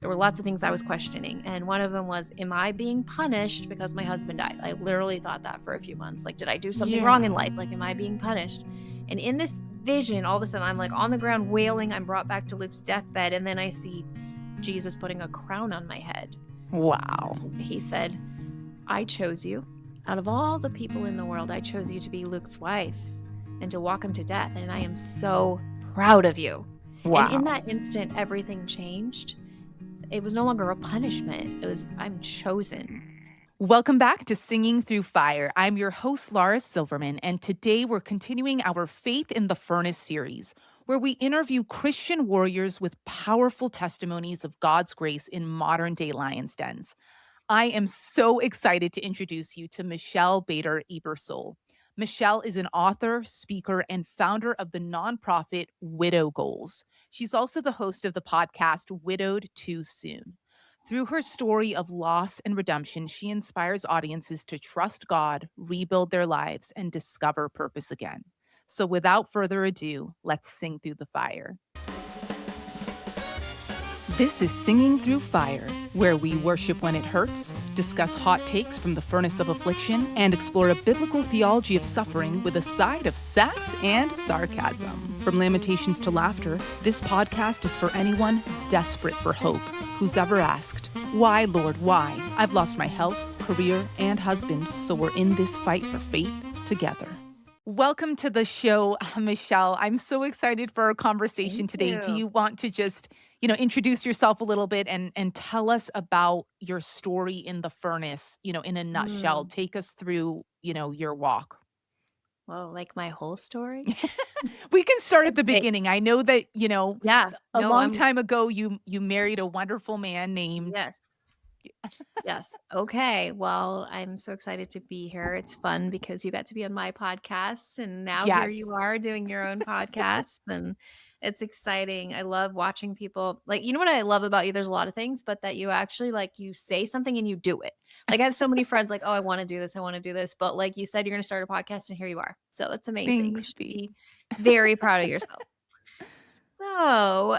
There were lots of things I was questioning. And one of them was, am I being punished because my husband died? I literally thought that for a few months. Like, did I do something wrong in life? Like, am I being punished? And in this vision, all of a sudden, I'm like on the ground wailing. I'm brought back to Luke's deathbed. And then I see Jesus putting a crown on my head. Wow. He said, I chose you. Out of all the people in the world, I chose you to be Luke's wife and to walk him to death. And I am so proud of you. Wow. And in that instant, everything changed. It was no longer a punishment. It was, I'm chosen. Welcome back to Singing Through Fire. I'm your host, Lara Silverman, and today we're continuing our Faith in the Furnace series, where we interview Christian warriors with powerful testimonies of God's grace in modern-day lions' dens. I am so excited to introduce you to Michelle Bader Ebersole. Michelle is an author, speaker, and founder of the nonprofit Widow Goals. She's also the host of the podcast Widowed Too Soon. Through her story of loss and redemption, she inspires audiences to trust God, rebuild their lives, and discover purpose again. So without further ado, let's sing through the fire. This is Singing Through Fire, where we worship when it hurts, discuss hot takes from the furnace of affliction, and explore a biblical theology of suffering with a side of sass and sarcasm. From lamentations to laughter, this podcast is for anyone desperate for hope, who's ever asked, "Why, Lord, why? I've lost my health, career, and husband, so we're in this fight for faith together." Welcome to the show, Michelle. I'm so excited for our conversation today. Do you want to just, introduce yourself a little bit and tell us about your story in the furnace, in a nutshell? Take us through, your walk. Well, like my whole story? We can start at the beginning. I know that, Yeah. a long time ago, you married a wonderful man named. Yes. Yes. Okay. Well, I'm so excited to be here. It's fun because you got to be on my podcast and now here you are doing your own podcast and it's exciting. I love watching people like, you know what I love about you? There's a lot of things, but that you actually like you say something and you do it. Like I have so many friends like, oh, I want to do this. I want to do this. But like you said, you're going to start a podcast and here you are. So that's amazing. You should be very proud of yourself. So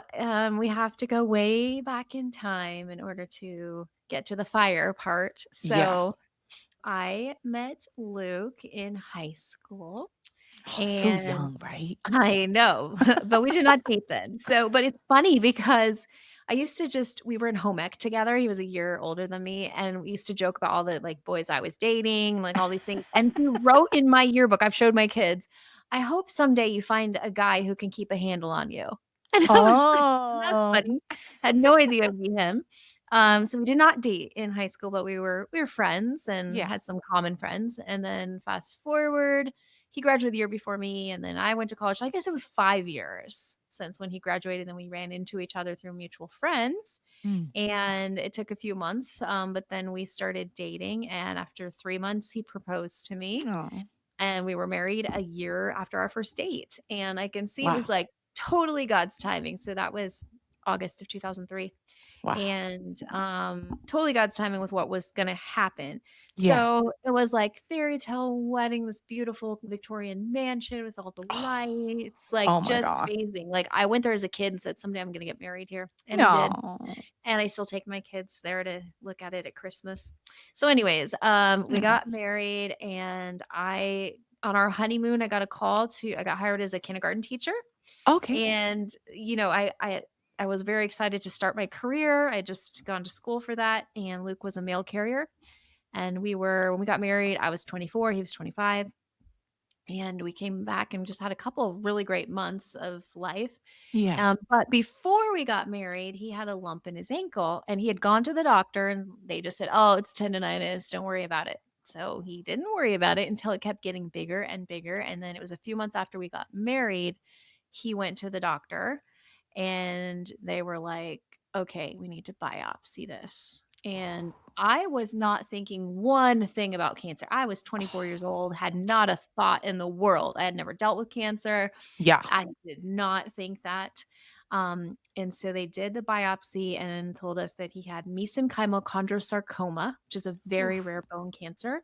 we have to go way back in time in order to get to the fire part. So I met Luke in high school. Oh, so young, right? I know, but we did not date then. So, but it's funny because I used to we were in home ec together. He was a year older than me. And we used to joke about all the like boys I was dating, like all these things. And he wrote in my yearbook, I've showed my kids, I hope someday you find a guy who can keep a handle on you. And I was like, that's funny. Had no idea it'd be him. So we did not date in high school, but we were friends and had some common friends. And then fast forward, he graduated the year before me, and then I went to college. I guess it was 5 years since when he graduated, and we ran into each other through mutual friends. And it took a few months, but then we started dating. And after 3 months, he proposed to me. And we were married a year after our first date. And I can see it was like totally God's timing. So that was August of 2003. Wow. And totally God's timing with what was going to happen. So it was like fairy tale wedding, this beautiful Victorian mansion with all the lights, like just amazing. Like I went there as a kid and said, someday I'm going to get married here. And I did. And I still take my kids there to look at it at Christmas. So anyways, we got married and on our honeymoon, I got hired as a kindergarten teacher. Okay. And, I was very excited to start my career. I had just gone to school for that. And Luke was a mail carrier. And when we got married, I was 24, he was 25. And we came back and just had a couple of really great months of life. But before we got married, he had a lump in his ankle and he had gone to the doctor and they just said, oh, it's tendonitis. Don't worry about it. So he didn't worry about it until it kept getting bigger and bigger. And then it was a few months after we got married, he went to the doctor and they were like, okay, we need to biopsy this. And I was not thinking one thing about cancer. I was 24 years old, had not a thought in the world. I had never dealt with cancer. I did not think that. And so they did the biopsy and told us that he had mesenchymal chondrosarcoma, which is a very rare bone cancer,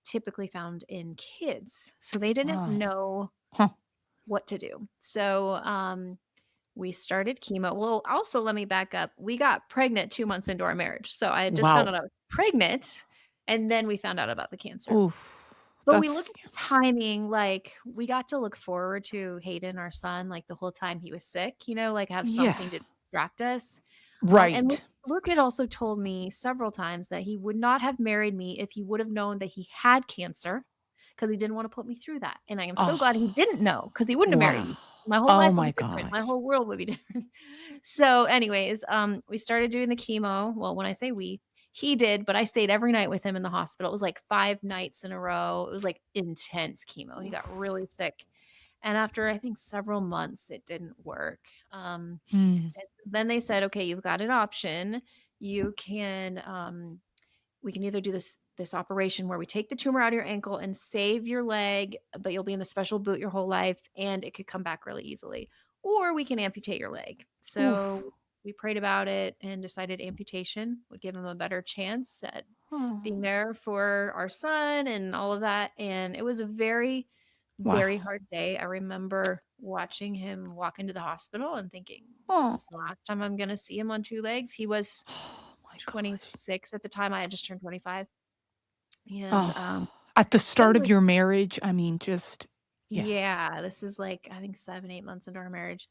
typically found in kids. So they didn't know what to do. So We started chemo. Well, also, let me back up. We got pregnant 2 months into our marriage. So I had just found Wow. out I was pregnant, and then we found out about the cancer. Oof. But we look That's at the timing, like, we got to look forward to Hayden, our son, like, the whole time he was sick, like, have yeah. something to distract us. And Right. Luke had also told me several times that he would not have married me if he would have known that he had cancer, because he didn't wanna put me through that, and I am so glad he Oh, didn't know, because he wouldn't have married wow. me. My whole Oh life would my be different. My gosh. whole world would be different. So, anyways, we started doing the chemo. Well, when I say we, he did, but I stayed every night with him in the hospital. It was like 5 nights in a row. It was, like, intense chemo. He got Oof. really sick, and after, I think, several months, it didn't work. Hmm. And so then they said, "Okay, you've got an option. You can, we can either do this operation where we take the tumor out of your ankle and save your leg, but you'll be in the special boot your whole life, and it could come back really easily, or we can amputate your leg." So Oof. we prayed about it and decided amputation would give him a better chance at being Oh, there for our son and all of that. And it was a very, very wow. hard day. I remember watching him walk into the hospital and thinking, this Oh. is the last time I'm going to see him on two legs. He was Oh my gosh. 26 at the time. I had just turned 25. And, Oh, at the it start of was your marriage, I mean, just yeah. yeah, this is like, I think 7, 8 months into our marriage,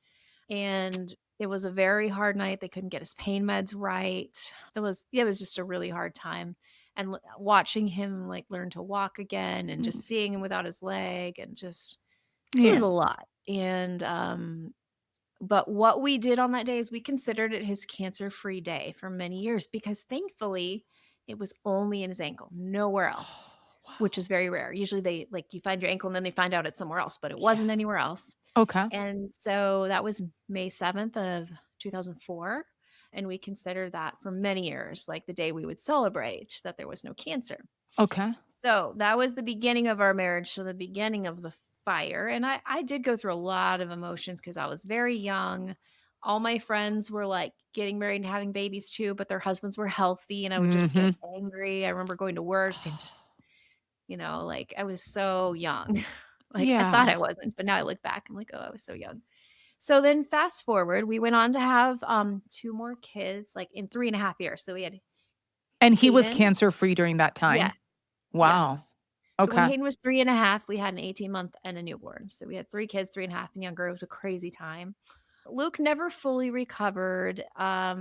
and it was a very hard night. They couldn't get his pain meds right. It was just a really hard time, and watching him, like, learn to walk again and just Mm, seeing him without his leg and just it was yeah. a lot. And, but what we did on that day is we considered it his cancer-free day for many years, because thankfully, it was only in his ankle, nowhere else, which Wow. is very rare. Usually they like, you find your ankle and then they find out it's somewhere else, but it Yeah. wasn't anywhere else. Okay. And so that was May 7th of 2004, and we considered that for many years, like the day we would celebrate that there was no cancer. Okay. So, that was the beginning of our marriage, so the beginning of the fire, and I did go through a lot of emotions because I was very young. All my friends were, like, getting married and having babies too, but their husbands were healthy, and I would just get Mhm. angry. I remember going to work and just, like, I was so young. Like, I thought Yeah. I wasn't, but now I look back, I'm like, "Oh, I was so young." So then fast forward, we went on to have, 2 more kids, like, in 3.5 years. So we had And he was Hayden. cancer-free during that Yes. time? Wow. Yes. So when Okay. Hayden was 3.5, we had an 18-month and a newborn. So we had 3 kids, 3.5 and younger. It was a crazy time. Luke never fully recovered,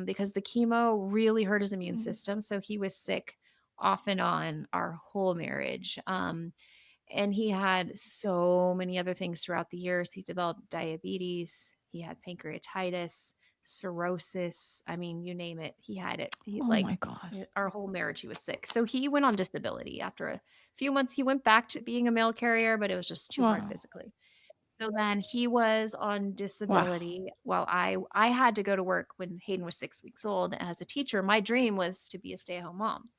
because the chemo really hurt his immune Mm. system. So he was sick off and on our whole marriage. And he had so many other things throughout the years. He developed diabetes, he had pancreatitis, cirrhosis. I mean, you name it, he had it. He Oh my like gosh. our whole marriage, he was sick. So he went on disability after a few months. He went back to being a mail carrier, but it was just too hard Wow. physically. So then he was on Wow. disability while I had to go to work when Hayden was 6 weeks old. As a teacher, my dream was to be a stay-at-home mom.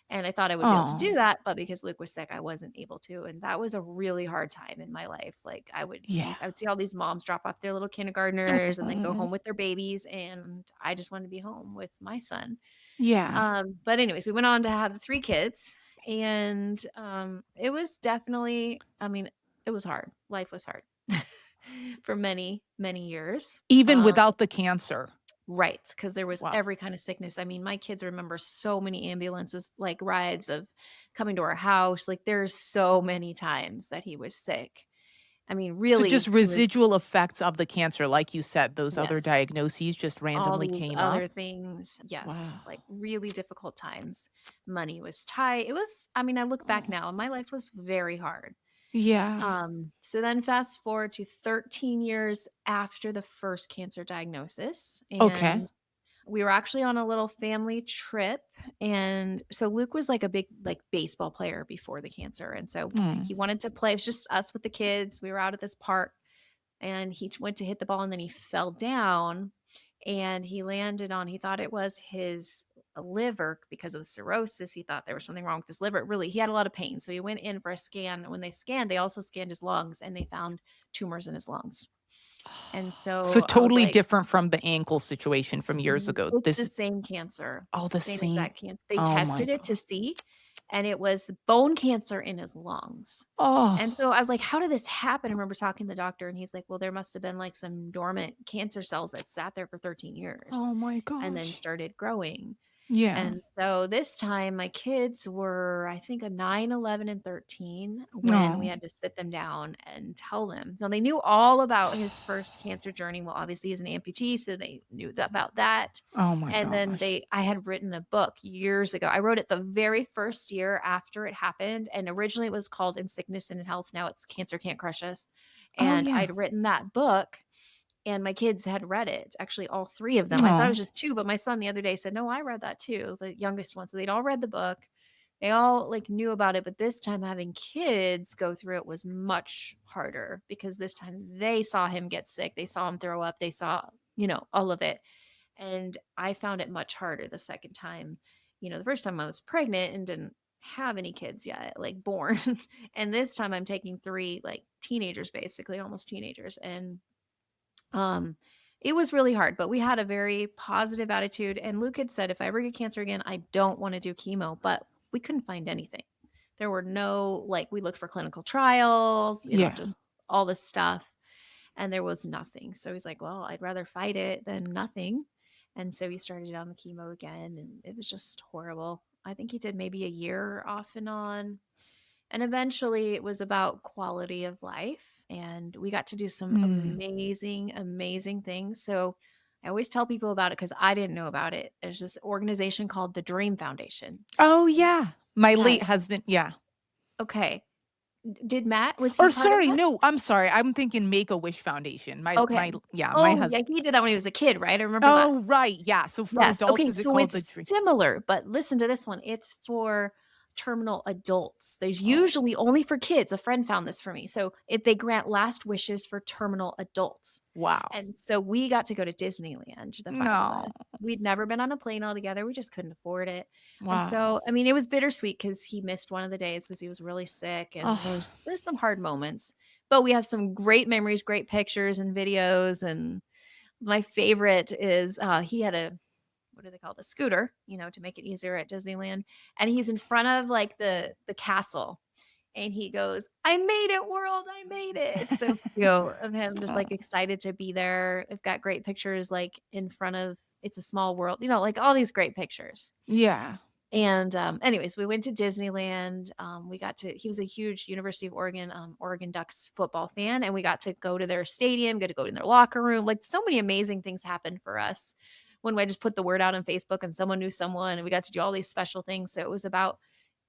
And I thought I would be able to do Oh, that, but because Luke was sick, I wasn't able to, and that was a really hard time in my life. Like, yeah. I would see all these moms drop off their little kindergartners and then go Oh, home with their babies, and I just wanted to be home with my son. yeah. But anyways, we went on to have the 3 kids, and, it was definitely, I mean, it was hard. Life was hard for many, many years. Even without the cancer. Right, because there was Wow. every kind of sickness. I mean, my kids remember so many ambulances, like, rides of coming to our house. Like, there's so many times that he was sick. I mean, So just really, it was residual effects of the cancer, like you said, those other yes, diagnoses just all randomly these came other up? things. Yes, Wow. like, really difficult times. Money was tight. It was, I mean, I look back Oh, now, and my life was very hard. yeah. So then fast forward to 13 years after the first cancer diagnosis, Okay. and we were actually on a little family trip, and so Luke was like a big, like, baseball player before the cancer, and so Mm. he wanted to play. It was just us with the kids. We were out at this park, and he went to hit the ball, and then he fell down, and he thought it was his liver because of the cirrhosis. He thought there was something wrong with his liver. Really, he had a lot of pain, so he went in for a scan. When they scanned, they also scanned his lungs, and they found tumors in his lungs. And So so I was totally like, different from the ankle situation from years ago. It's This the is same cancer, all the same same. exact cancer. They Oh my tested it to god. see, and it was bone cancer in his lungs. And Oh. so I was like, "How did this happen?" I remember talking to the doctor, and he's like, "Well, there must have been, like, some dormant cancer cells that sat there for 13 years Oh my and then gosh. started growing." Yeah. And so this time my kids were, I think, a 9, 11, and 13 when we Oh. had to sit them down and tell them. So they knew all about his first cancer journey. Well, obviously he's an amputee, so they knew about that. Oh my And then gosh. I had written a book years ago. I wrote it the very first year after it happened. And originally it was called In Sickness and in Health. Now it's Cancer Can't Crush Us. Oh, And yeah. I'd written that book and my kids had read it, actually all 3 of them. I thought it Oh. was just 2, but my son the other day said, "No, I read that too," the youngest one. So they'd all read the book. They all, like, knew about it, but this time having kids go through it was much harder because this time they saw him get sick, they saw him throw up, they saw, all of it, and I found it much harder the second time. The first time I was pregnant and didn't have any kids yet, like, born, and this time I'm taking 3, like, teenagers, basically, almost teenagers, and um, it was really hard, but we had a very positive attitude. And Luke had said, if I ever get cancer again, I don't want to do chemo, but we couldn't find anything. There were no, like, we looked for clinical trials, Yeah. just all this stuff, and there was nothing. So he's like, well, I'd rather fight it than nothing. And so he started on the chemo again, and it was just horrible. I think he did maybe a year off and on. And eventually it was about quality of life, and we got to do some Mm. amazing, amazing things. So I always tell people about it because I didn't know about it. There's this organization called the Dream Foundation. Oh, yeah. My late Yes. husband, yeah. Okay. Did Matt, was he Or part of sorry, that? no, I'm sorry. I'm thinking Make-A-Wish Foundation. Okay. My Oh, yeah, husband. he did that when he was a kid, right? I remember that. Oh, right, yeah. So for Yes. adults, Okay, is it so called it's the Dream? similar, but listen to this one. It's for terminal adults. There's Oh, usually only for kids. A friend found this for me. So if they grant last wishes for terminal adults. wow. And so we got to go to Disneyland, the 5 of No. us. We'd never been on a plane all together. We just couldn't afford it. And Wow. so, I mean, it was bittersweet because he missed one of the days because he was really sick and Oh, there's some hard moments. But we have some great memories, great pictures and videos. And my favorite is he had a, what do they call it? A scooter, to make it easier at Disneyland. And he's in front of like the castle. And he goes, "I made it, world, I made it." It's so cute of him just oh, like excited to be there. I've got great pictures like in front of It's a Small World, like all these great pictures. yeah. And anyways, we went to Disneyland. He was a huge University of Oregon, Oregon Ducks football fan, and we got to go to their stadium, get to go in their locker room. Like so many amazing things happened for us when I just put the word out on Facebook and someone knew someone, and we got to do all these special things. So it was about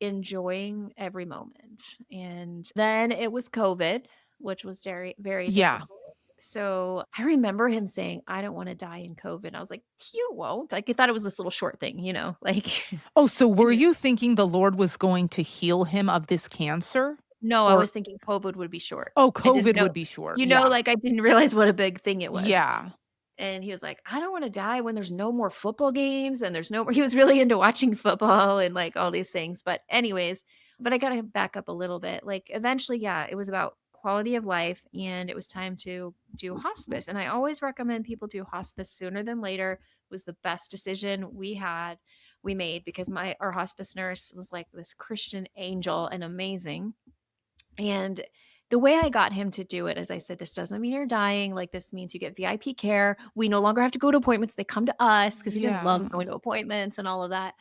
enjoying every moment. And then it was COVID, which was very, very Yeah. difficult. So I remember him saying, "I don't want to die in COVID." I was like, "You won't." Like I thought it was this little short thing, like Oh, so he were was you thinking the Lord was going to heal him of this cancer? no, I Or was thinking COVID would be short. oh, I didn't COVID know would be short. Yeah. like, I didn't realize what a big thing it was. Yeah. And he was like, "I don't wanna die when there's no more football games and there's no more." He was really into watching football and, like, all these things, but anyways, I gotta back up a little bit. Like, eventually, yeah, it was about quality of life, and it was time to do hospice, and I always recommend people do hospice sooner than later. It was the best decision we made because my our hospice nurse was like this Christian angel and amazing. And the way I got him to do it, as I said, this doesn't mean you're dying. Like, this means you get VIP care. We no longer have to go to appointments. They come to us because he didn't love Yeah. going to appointments and all of that.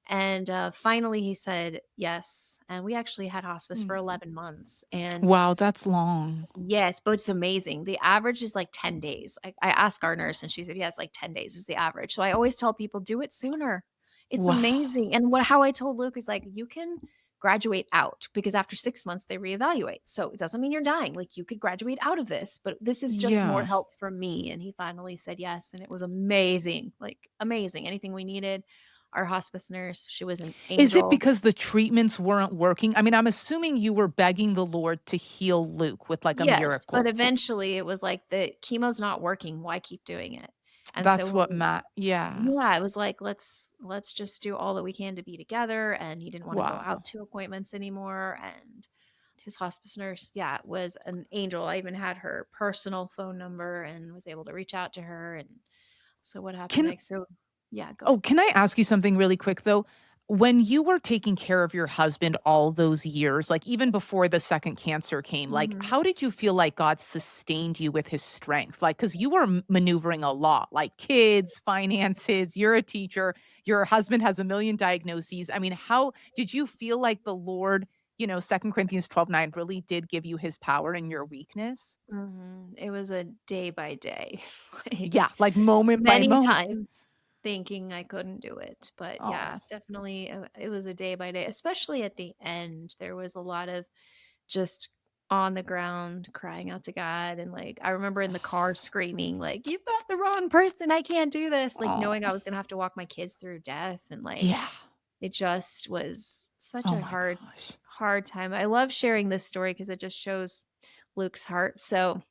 And finally, he said yes. And we actually had hospice for Mm. 11 months. And Wow, that's long. yes, but it's amazing. The average is like 10 days. I asked our nurse and she said, yes, like 10 days is the average. So I always tell people, do it sooner. It's Wow. amazing. And how I told Luke is like, you can graduate out because after 6 months they reevaluate. So it doesn't mean you're dying. Like you could graduate out of this, but this is just more Yeah. help for me. And he finally said yes. And it was amazing. Like amazing. Anything we needed. Our hospice nurse, she was an Is it angel. because the treatments weren't working? I mean, I'm assuming you were begging the Lord to heal Luke with, like, a Yes, but miracle. eventually it was like the chemo's not working, why keep doing it? And so That's what when Matt yeah. yeah, it was like, let's just do all that we can to be together, and he didn't wanna go Wow. out to appointments anymore, and his hospice nurse, yeah, was an angel. I even had her personal phone number and was able to reach out to her, and so what happened Can next, so yeah, go Oh, ahead. can I ask you something really quick, though? when you were taking care of your husband all those years, like even before the second cancer came, like Mhm. how did you feel like God sustained you with his strength? Like, because you were maneuvering a lot, like kids, finances, you're a teacher, your husband has a million diagnoses. I mean, how did you feel like the Lord, 2 Corinthians 12:9 really did give you his power in your weakness? Mhm. It was a day by day, like, Yeah, like moment by many moment. times thinking I couldn't do it, but yeah, Oh, definitely, it was a day by day, especially at the end, there was a lot of just on the ground crying out to God, and, like, I remember in the car screaming, like, "You've got the wrong person, I can't do this," like, knowing I oh, was gonna have to walk my kids through death, and, like, yeah. it just was such Oh a my gosh. hard time. I love sharing this story because it just shows Luke's heart. So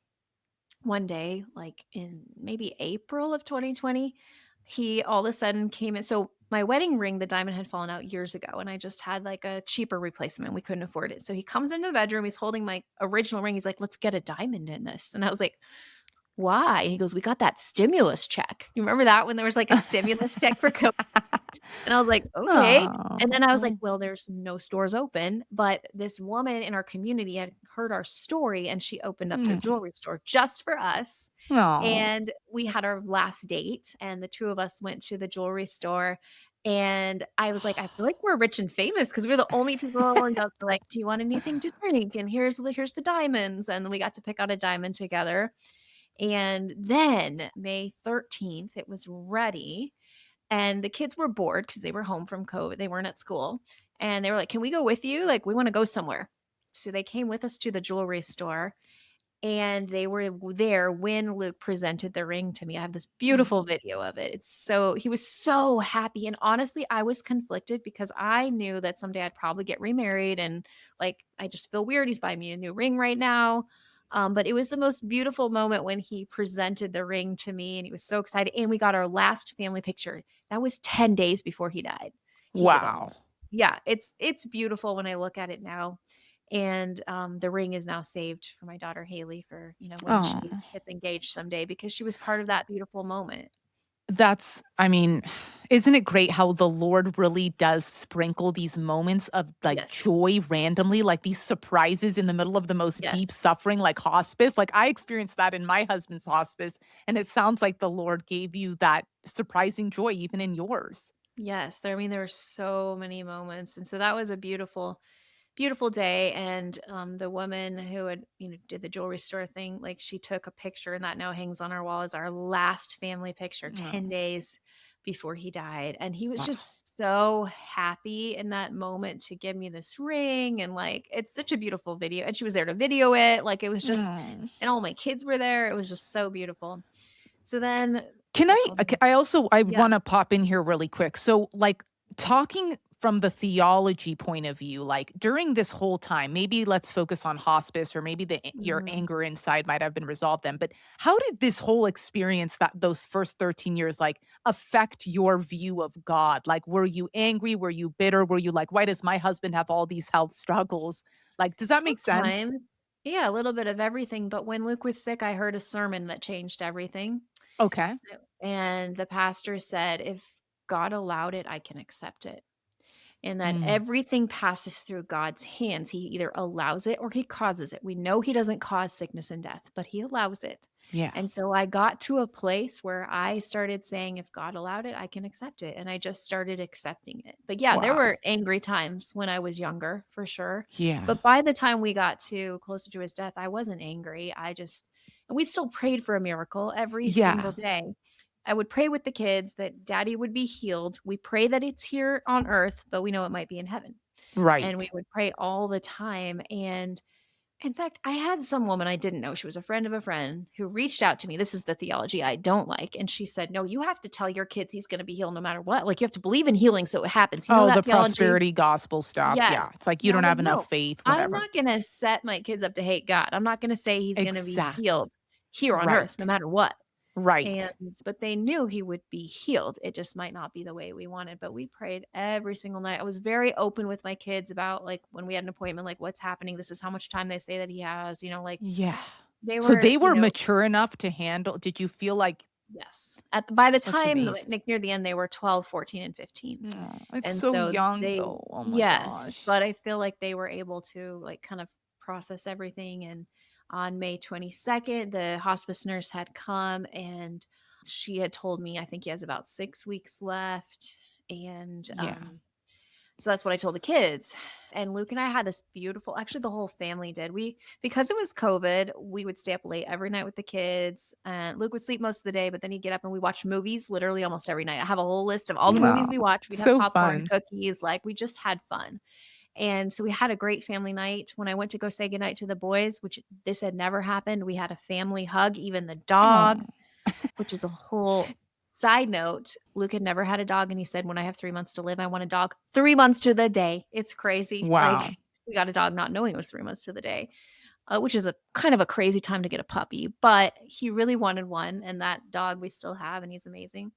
one day, like in maybe April of 2020, he all of a sudden came in. So my wedding ring, the diamond had fallen out years ago, and I just had like a cheaper replacement. We couldn't afford it. So he comes into the bedroom, he's holding my original ring. He's like, "Let's get a diamond in this." And I was like, "Why?" And he goes, "We got that stimulus check. You remember that when there was like a stimulus check for COVID?" And I was like, "Okay." And then I was like, Oh. "Well, there's no stores open," but this woman in our community had heard our story, and she opened up a Mm. jewelry store just for us, Aw. and we had our last date, and the 2 of us went to the jewelry store, and I was like, "I feel like we're rich and famous because 'cause we're the only people," you know, they're like, "Do you want anything to drink? And here's the diamonds," and we got to pick out a diamond together, and then May 13th, it was ready, and the kids were bored because they were home from COVID, they weren't at school, and they were like, "Can we go with you? Like, we wanna go somewhere." So they came with us to the jewelry store, and they were there when Luke presented the ring to me. I have this Mm. beautiful video of it. He was so happy, and honestly, I was conflicted because I knew that someday I'd probably get remarried and, like, I just feel weird, he's buying me a new ring right now, but it was the most beautiful moment when he presented the ring to me, and he was so excited, and we got our last family picture. That was 10 days before he died. He did all Wow. this. Yeah, it's beautiful when I look at it now. And, the ring is now saved for my daughter Haley for, when she Oh, gets engaged someday because she was part of that beautiful moment. I mean, isn't it great how the Lord really does sprinkle these moments of, like, Yes. joy randomly, like, these surprises in the middle of the most deep Yes. suffering, like hospice? Like, I experienced that in my husband's hospice, and it sounds like the Lord gave you that surprising joy even in yours. Yes. There were so many moments, and so that was a beautiful day, and, the woman who had, did the jewelry store thing, like, she took a picture, and that now hangs on our wall as our last family picture Oh, 10 days before he died, and he was wow. just so happy in that moment to give me this ring, and, like, it's such a beautiful video, and she was there to video it, like, it was just Oh. and all my kids were there, it was just so beautiful. So then Can I I told him. I also I Yeah. wanna pop in here really quick. So, like, talking from the theology point of view, like, during this whole time, maybe let's focus on hospice or maybe your Mhm. anger inside might have been resolved then, but how did this whole experience that those first 13 years, like, affect your view of God? Like, were you angry? Were you bitter? Were you like, "Why does my husband have all these health struggles?" Like, does that make sense? Sometimes. Yeah, a little bit of everything, but when Luke was sick, I heard a sermon that changed everything. Okay. And the pastor said, "If God allowed it, I can accept it." And that Mm, everything passes through God's hands. He either allows it or he causes it. We know he doesn't cause sickness and death, but he allows it. yeah. And so I got to a place where I started saying, if God allowed it, I can accept it. And I just started accepting it. But yeah, there Wow. were angry times when I was younger, for sure. Yeah. But by the time we got to closer to his death, I wasn't angry. And we still prayed for a miracle every single Yeah. day. I would pray with the kids that daddy would be healed. We pray that it's here on earth, but we know it might be in heaven. And we Right. would pray all the time. And in fact, I had some woman I didn't know. She was a friend of a friend who reached out to me. This is the theology I don't like. And she said, "No, you have to tell your kids he's going to be healed no matter what. Like, you have to believe in healing so it happens." You know Oh, the that theology? prosperity gospel stuff, Yes. yeah, it's like you And I don't was like, have enough "No, faith, I'm whatever. not going to set my kids up to hate God. I'm not going to say he's going to be Exactly. healed here on earth no Right. matter what." And Right. but they knew he would be healed. It just might not be the way we wanted, but we prayed every single night. I was very open with my kids about, like, when we had an appointment, like, what's happening. This is how much time they say that he has, like, Yeah. they So were, they were mature enough to handle did you feel like Yes. By the That's time, amazing. like, near the end, they were 12, 14, and 15. Aw, it's And so so young they though. Oh my yes, gosh. but I feel like they were able to, like, kind of process everything, and on May 22nd, the hospice nurse had come, and she had told me, I think he has about 6 weeks left, and, Yeah. so that's what I told the kids, and Luke and I had this beautiful actually, the whole family did. Because it was COVID, we would stay up late every night with the kids, and Luke would sleep most of the day, but then he'd get up and we watched movies literally almost every night. I have a whole list of all the movies Aw, we watched. We'd have so popcorn, fun. cookies, like, we just had fun, and so we had a great family night. When I went to go say goodnight to the boys, which this had never happened, we had a family hug, even the dog, Aw. which is a whole side note. Luke had never had a dog, and he said, "When I have 3 months to live, I want a dog." 3 months to the day. It's crazy. Wow. Like, we got a dog not knowing it was 3 months to the day, which is a kind of a crazy time to get a puppy, but he really wanted one, and that dog we still have, and he's amazing.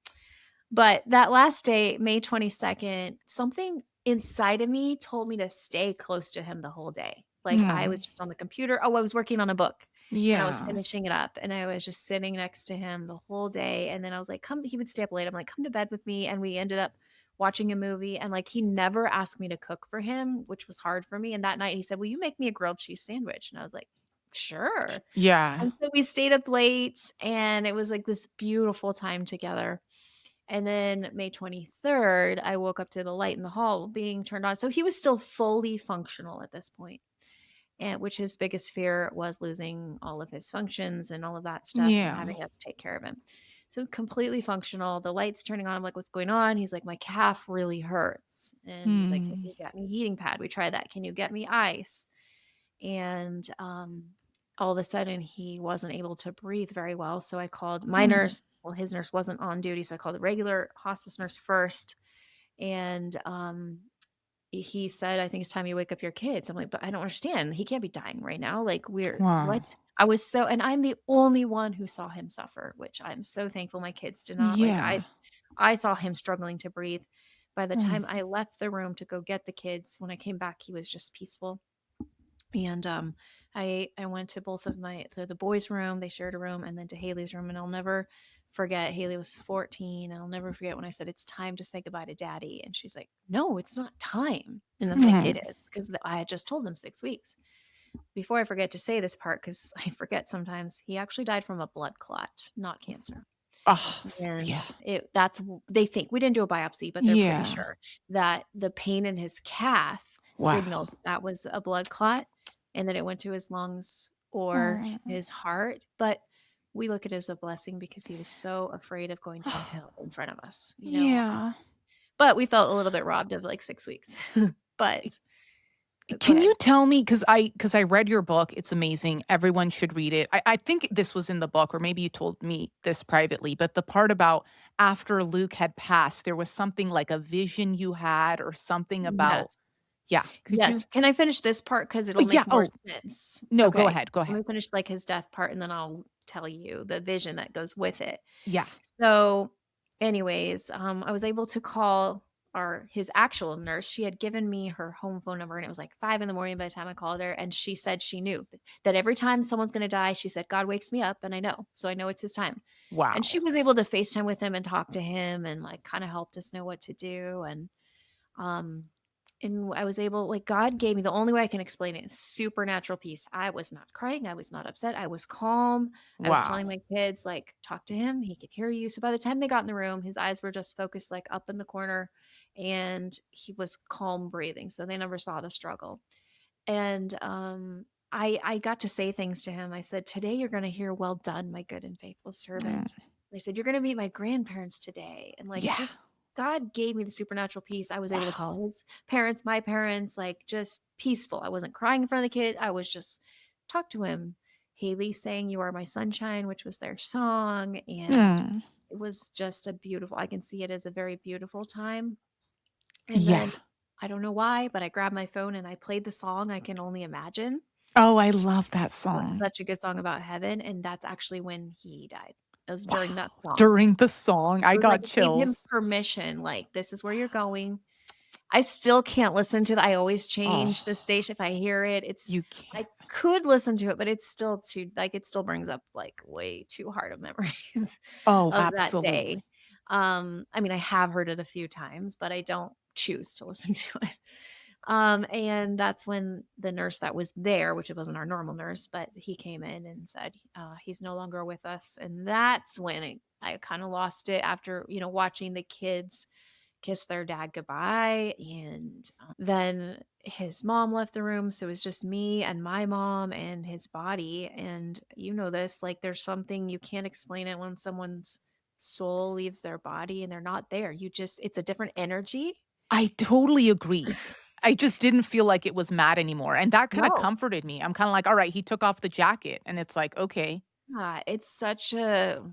But that last day, May 22nd, something inside of me told me to stay close to him the whole day. Like, I was Mm. just on the computer. Oh, I was working on a book, and I was Yeah. finishing it up, and I was just sitting next to him the whole day, and then I was like, "Come." He would stay up late. I'm like, "Come to bed with me," and we ended up watching a movie, and, like, he never asked me to cook for him, which was hard for me, and that night he said, "Will you make me a grilled cheese sandwich?" And I was like, "Sure." Yeah. And so we stayed up late, and it was, like, this beautiful time together. And then May 23rd, I woke up to the light in the hall being turned on. So he was still fully functional at this point, and which his biggest fear was losing all of his functions and all of that stuff and Yeah. having us take care of him. So completely functional. The light's turning on. I'm like, what's going on? He's like, my calf really hurts. And he's like, can Mm. you get me a heating pad? We tried that. Can you get me ice? And, all of a sudden, he wasn't able to breathe very well, so I called my Mm. nurse. Well, his nurse wasn't on duty, so I called the regular hospice nurse first, and, he said, "I think it's time you wake up your kids." I'm like, "But I don't understand. He can't be dying right now. Like, we're what?" Wow. I was so and I'm the only one who saw him suffer, which I'm so thankful my kids did not. Like, Yeah. I saw him struggling to breathe. By the Mm. time I left the room to go get the kids, when I came back, he was just peaceful. And, I went to both of the boys' room, they shared a room, and then to Haley's room, and I'll never forget, Haley was 14, and I'll never forget when I said, "It's time to say goodbye to daddy," and she's like, "No, it's not time." And I'm like, "It Mm. is," 'cause I had just told them 6 weeks. Before I forget to say this part, because I forget sometimes, he actually died from a blood clot, not cancer. Oh, And yeah. they think we didn't do a biopsy, but they're pretty Yeah. sure that the pain in his calf signaled Wow. that was a blood clot and that it went to his lungs or Oh. his heart, but we look at it as a blessing because he was so afraid of going downhill in front of us, Yeah. but we felt a little bit robbed of, like, 6 weeks. But go Can you ahead. tell me, because I read your book, it's amazing, everyone should read it. I think this was in the book, or maybe you told me this privately, but the part about after Luke had passed, there was something like a vision you had or something about. Yes. Yeah, could Yes. you? Can I finish this part? Because 'Cause Oh, it'll yeah, make more oh, sense. no, go Okay. ahead, go Let ahead. me finish, like, his death part, and then I'll tell you the vision that goes with it. Yeah. So, anyways, I was able to call his actual nurse. She had given me her home phone number, and it was, like, 5 in the morning by the time I called her, and she said she knew that every time someone's gonna die, she said, "God wakes me up, and I know, so I know it's his time." And she Wow. was able to FaceTime with him and talk to him and, like, kinda helped us know what to do, um, and I was able like, God gave me the only way I can explain it is supernatural peace. I was not crying, I was not upset, I was calm. I was telling Wow. my kids, like, "Talk to him, he can hear you." So by the time they got in the room, his eyes were just focused, like, up in the corner, and he was calm breathing, so they never saw the struggle. And, I got to say things to him. I said, "Today you're gonna hear, 'Well done, my good and faithful Mm. servant.'" I said, "You're gonna meet my grandparents today." And, like, Yeah. just God gave me the supernatural peace. I was able to Wow. call his parents, my parents, like, just peaceful. I wasn't crying in front of the kid. I was just talk to him. Haley sang "You Are My Sunshine," which was their song, and Mm. it was just a beautiful I can see it as a very beautiful time. And Yeah. then I don't know why, but I grabbed my phone and I played the song "I Can Only Imagine." Oh, I love that Oh, it's song. such a good song about heaven, and that's actually when he died. It was Wow. during that song. During the song, It I was like got it gave him chills. permission, like, "This is where you're going." I still can't listen to that. I always change the Oh, station if I hear it. you I can't. could listen to it, but it's still too like, it still brings up, like, way too hard of memories Oh, of that day. absolutely. I mean, I have heard it a few times, but I don't choose to listen to it. And that's when the nurse that was there, which it wasn't our normal nurse, but he came in and said, he's no longer with us. And that's when I kind of lost it after, watching the kids kiss their dad goodbye. And then his mom left the room. So it was just me and my mom and his body. And you know this, like there's something you can't explain it when someone's soul leaves their body and they're not there. It's a different energy. I totally agree. I just didn't feel like it was Matt anymore, and that kinda No. comforted me. I'm kinda like, "Alright, he took off the jacket," and it's like, "Okay." Yeah, it's such a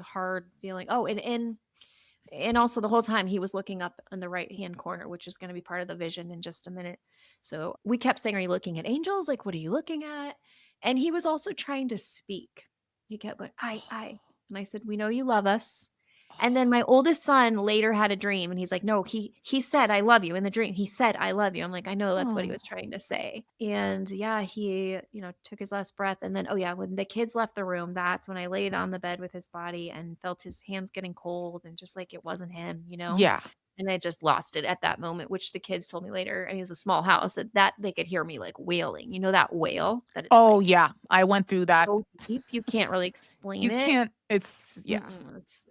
hard feeling. Oh, and also the whole time he was looking up in the right-hand corner, which is gonna be part of the vision in just a minute. So, we kept saying, "Are you looking at angels? Like, what are you looking at?" And he was also trying to speak. He kept going, I." And I said, "We know you love us." And then my oldest son later had a dream, and he's like, "No, he said, 'I love you,' in the dream. He said, 'I love you.'" I'm like, "I know that's what he Oh. was trying to say." And, yeah, he, took his last breath, and then oh, yeah, when the kids left the room, that's when I laid on the bed with his body and felt his hands getting cold and just like it wasn't him, you know? Yeah. And I just lost it at that moment, which the kids told me later. I mean, it was a small house that they could hear me, like, wailing. You know that wail that it's, Oh, like, yeah. I went through that. so deep, you can't really explain You it. can't it's yeah.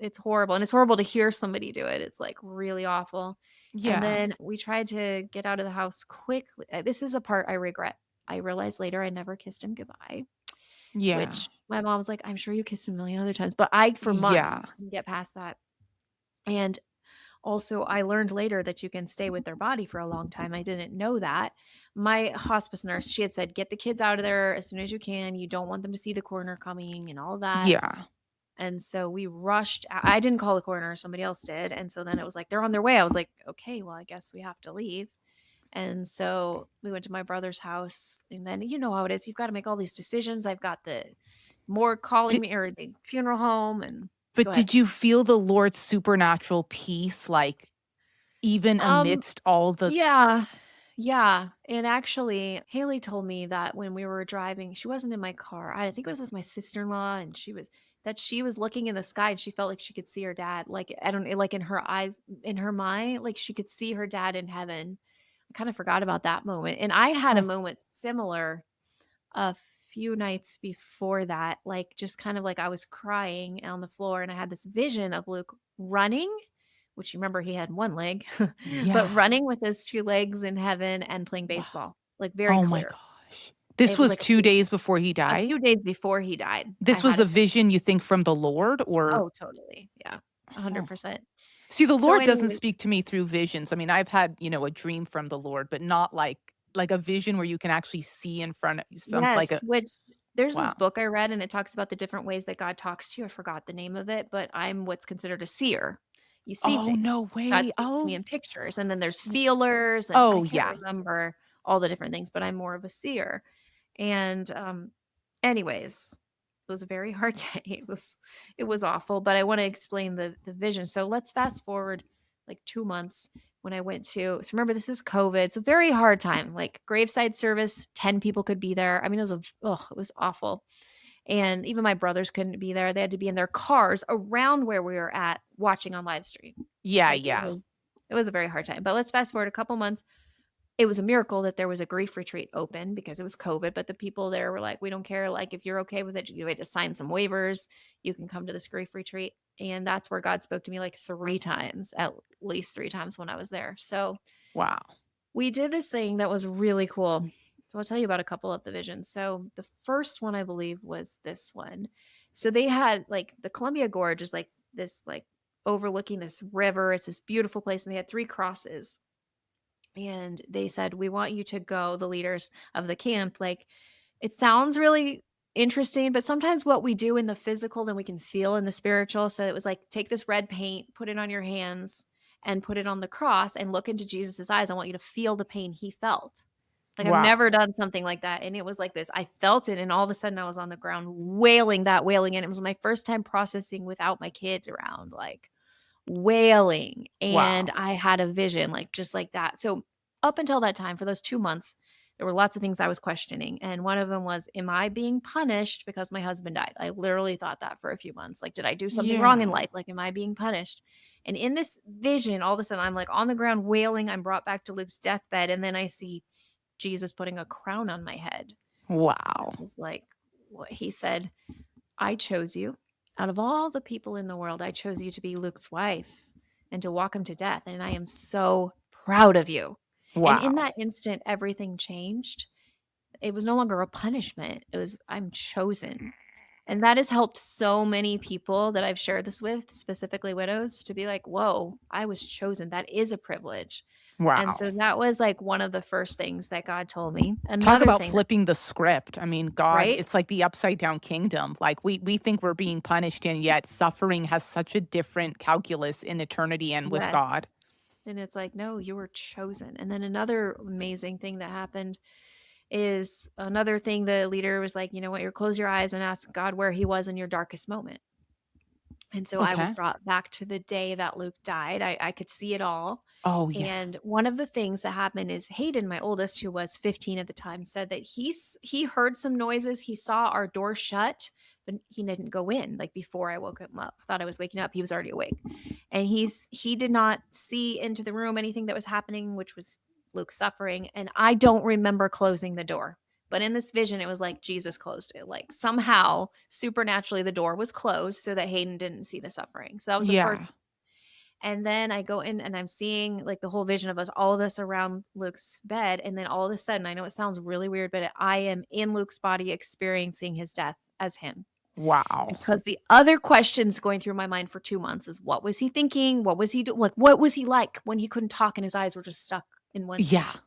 It's horrible, and it's horrible to hear somebody do it. It's, like, really awful. And Yeah. then we tried to get out of the house quickly. This is a part I regret. I realized later I never kissed him goodbye, Yeah. which my mom was like, "I'm sure you kissed him a million other times," but I, for Yeah. months, couldn't get past that. And also, I learned later that you can stay with their body for a long time. I didn't know that. My hospice nurse, she had said, "Get the kids out of there as soon as you can. You don't want them to see the coroner coming and all that." Yeah. And so we rushed. I didn't call the coroner, somebody else did. And so then it was like, they're on their way. I was like, okay, well, I guess we have to leave. And so we went to my brother's house. And then you know how it is. You've got to make all these decisions. I've got the morgue calling Di me or the funeral home. And go but ahead. did you feel the Lord's supernatural peace, like, even Um, amidst all the Yeah. Yeah, and actually, Haley told me that when we were driving she wasn't in my car, I think it was with my sister-in-law, and she was looking in the sky, and she felt like she could see her dad, like, I don't like, in her eyes in her mind, like, she could see her dad in heaven. I kinda forgot about that moment, and I had a Oh, moment similar a few nights before that, like, just kind of like I was crying on the floor, and I had this vision of Luke running, which you remember he had 1 leg, but yeah. running with his 2 legs in heaven and playing Wow. baseball, like, very Oh my clear. gosh. This It was was like 2 days before he a died? few days before he died. I This was had a a vision. vision you think from the Lord or Oh, totally. Yeah, oh. 100%. See, the So Lord doesn't anyways, speak to me through visions. I mean, I've had, a dream from the Lord, but not like a vision where you can actually see in front of some like yes, a which there's this wow. book I read, and it talks about the different ways that God talks to you. I forgot the name of it, but I'm what's considered a seer. You see Oh, things. no God way. speaks to me Oh. in pictures, and then there's W feelers, and I oh, can't yeah. remember all the different things, but I'm more of a seer. And, anyways, it was a very hard day. It was awful, but I wanna explain the vision. So let's fast forward, like, 2 months when I went to so remember, this is COVID. It's a very hard time, like, graveside service, 10 people could be there. I mean, it was awful. And even my brothers couldn't be there. They had to be in their cars around where we were at watching on live stream. Yeah, Like, yeah. it was a very hard time. But let's fast forward a couple months. It was a miracle that there was a grief retreat open because it was COVID, but the people there were like, "We don't care, like, if you're okay with it, you had to sign some waivers, you can come to this grief retreat." And that's where God spoke to me, like, 3 times, at least 3 times when I was there. So, Wow. we did this thing that was really cool. So, I'll tell you about a couple of the visions. So, the first one, I believe, was this one. So, they had, like, the Columbia Gorge is, like, this, like, overlooking this river. It's this beautiful place, and they had 3 crosses. And they said, "We want you to go," the leaders of the camp, like, it sounds really interesting, but sometimes what we do in the physical, then we can feel in the spiritual. So it was like, take this red paint, put it on your hands, and put it on the cross and look into Jesus's eyes. I want you to feel the pain he felt. Like, I've Wow. never done something like that. And it was like this. I felt it, and all of a sudden I was on the ground wailing that wailing. And it was my first time processing without my kids around. Like, wailing, and Wow. I had a vision, like, just like that. So, up until that time, for those 2 months, there were lots of things I was questioning. And one of them was, am I being punished because my husband died? I literally thought that for a few months. Like, did I do something wrong in Yeah. life? Like, am I being punished? And in this vision, all of a sudden, I'm like on the ground wailing. I'm brought back to Luke's deathbed. And then I see Jesus putting a crown on my head. And Wow. it was like, what he said, I chose you. Out of all the people in the world, I chose you to be Luke's wife and to walk him to death. And I am so proud of you. And in Wow. that instant, everything changed. It was no longer a punishment. It was, I'm chosen. And that has helped so many people that I've shared this with, specifically widows, to be like, whoa, I was chosen. That is a privilege. And Wow. so that was like one of the first things that God told me. Talk Another about thing, flipping the script. I mean, God, right? it's like the upside down kingdom. Like we think we're being punished, and yet suffering has such a different calculus in eternity and with God. Yes. And it's like, no, you were chosen. And then another amazing thing that happened is another thing the leader was like, you know what, you close your eyes and ask God where he was in your darkest moment. And so I was Okay. brought back to the day that Luke died. I could see it all. Oh, yeah. And one of the things that happened is Hayden, my oldest, who was 15 at the time, said that he heard some noises. He saw our door shut, but he didn't go in. Like before I woke him up, thought I was waking up. He was already awake, and he did not see into the room anything that was happening, which was Luke suffering. And I don't remember closing the door. But in this vision, it was like Jesus closed it. Like somehow, supernaturally, the door was closed so that Hayden didn't see the suffering. So that was the first. Yeah. And then I go in and I'm seeing like the whole vision of us, all of us around Luke's bed. And then all of a sudden, I know it sounds really weird, but I am in Luke's body experiencing his death as him. Wow. Because the other questions going through my mind for 2 months is what was he thinking? What was he doing? Like, what was he like when he couldn't talk and his eyes were just stuck in one Yeah. spot?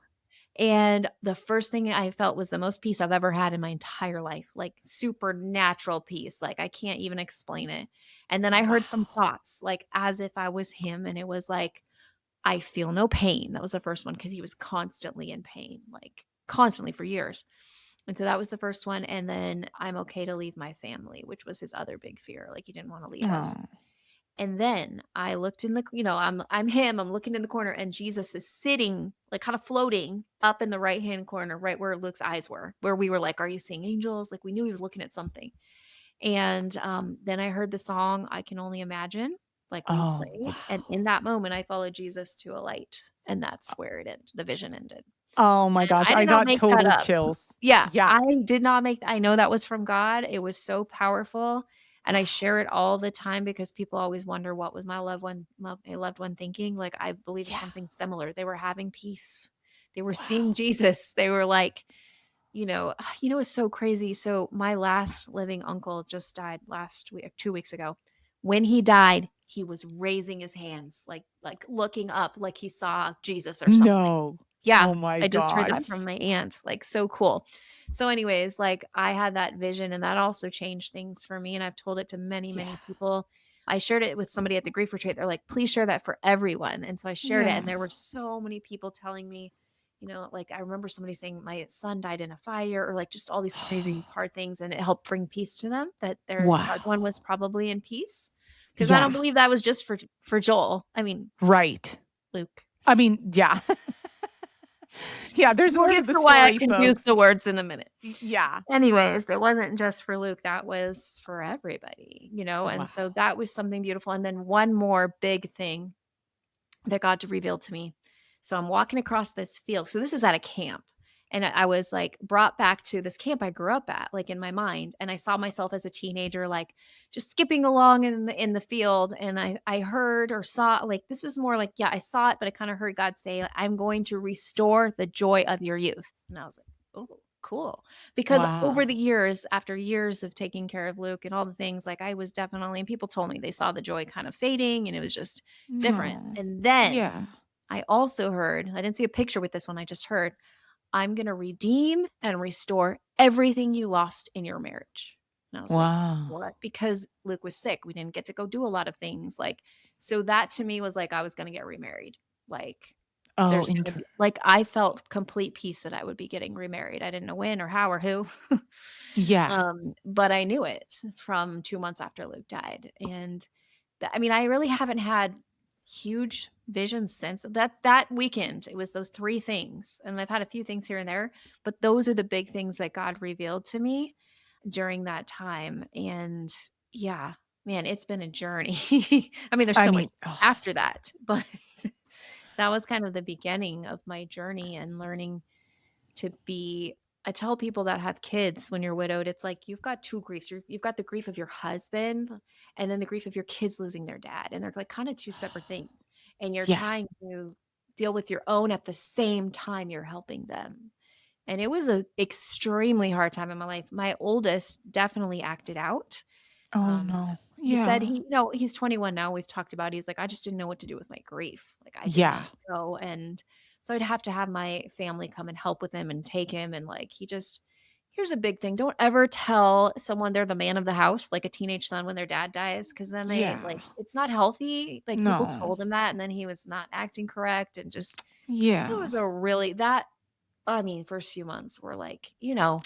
And the first thing I felt was the most peace I've ever had in my entire life, like supernatural peace. Like I can't even explain it. And then I heard some Wow. thoughts, like as if I was him. And it was like, I feel no pain. That was the first one because he was constantly in pain, like constantly for years. And so that was the first one. And then I'm okay to leave my family, which was his other big fear. Like he didn't want to leave Oh. us. And then I looked in the, I'm him, I'm looking in the corner and Jesus is sitting like kind of floating up in the right-hand corner, right where Luke's eyes were, where we were like, are you seeing angels? Like we knew he was looking at something. And then I heard the song I Can Only Imagine, like Oh, replayed. And wow. in that moment, I followed Jesus to a light. And that's where it ended. The vision ended. Oh my And gosh, I I did not got make that total up. chills. Yeah, Yeah. I did not make I know that was from God. It was so powerful, and I Wow. share it all the time because people always wonder what was my loved one thinking. Like, I believe it's Yeah. something similar. They were having peace. They were seeing Wow. Jesus. They were like, it's so crazy. So my last living uncle just died last week, 2 weeks ago. When he died, he was raising his hands, like looking up, like he saw Jesus or something. No. Yeah, Oh my I just heard that from gosh. my aunt, like, so cool. So anyways, like, I had that vision, and that also changed things for me, and I've told it to many, Yeah. many people. I shared it with somebody at the grief retreat. They're like, "Please share that for everyone." And so I shared it, and Yeah. there were so many people telling me, like, I remember somebody saying, "My son died in a fire," or, like, just all these crazy hard things, and it helped bring peace to them that their loved one Wow. was probably in peace. Because I Yeah. don't believe that was just for Joel. I mean, Right. Luke. I mean, yeah. Yeah, there's We'll more to get the to why I story, confused the folks. words in a minute. Yeah. Anyways, it wasn't just for Luke, that was for everybody, and so Wow. that was something beautiful, and then one more big thing that God revealed to me. So I'm walking across this field. So this is at a camp. And I was like brought back to this camp I grew up at, like in my mind. And I saw myself as a teenager, like just skipping along in the field. And I heard or saw, like, this was more like, yeah, I saw it, but I kind of heard God say, I'm going to restore the joy of your youth. And I was like, oh, cool. Because over the Wow. years, after years of taking care of Luke and all the things, like I was definitely, and people told me they saw the joy kind of fading and it was just different. No. And then Yeah. I also heard, I didn't see a picture with this one, I just heard, I'm going to redeem and restore everything you lost in your marriage. And I was like, Wow. what? Because Luke was sick. We didn't get to go do a lot of things. Like, so that to me was like I was going to get remarried. Like, Oh, there's going to inter be, like, I felt complete peace that I would be getting remarried. I didn't know when or how or who. yeah. But I knew it from 2 months after Luke died. And I mean, I really haven't had huge vision since that weekend. It was those 3 things, and I've had a few things here and there, but those are the big things that God revealed to me during that time, and yeah, man, it's been a journey. I mean, there's I so much mean, ugh, after that, but that was kind of the beginning of my journey and learning to be. I tell people that have kids when you're widowed, it's like you've got 2 griefs. You've got the grief of your husband and then the grief of your kids losing their dad, and they're like kind of 2 separate things, and you're yeah. trying to deal with your own at the same time you're helping them. And it was a extremely hard time in my life. My oldest definitely acted out. Oh, Um, no. he said Yeah. he's 21 now, we've talked about it. He's like, "I just didn't know what to do with my grief." Like, I didn't Yeah. let it go, and so I'd have to have my family come and help with him and take him, and, like, he just here's a big thing, don't ever tell someone they're the man of the house, like a teenage son when their dad dies, because then they Yeah. like, it's not healthy. Like, people No. told him that, and then he was not acting correct, and just it Yeah. was a really that I mean, first few months were like,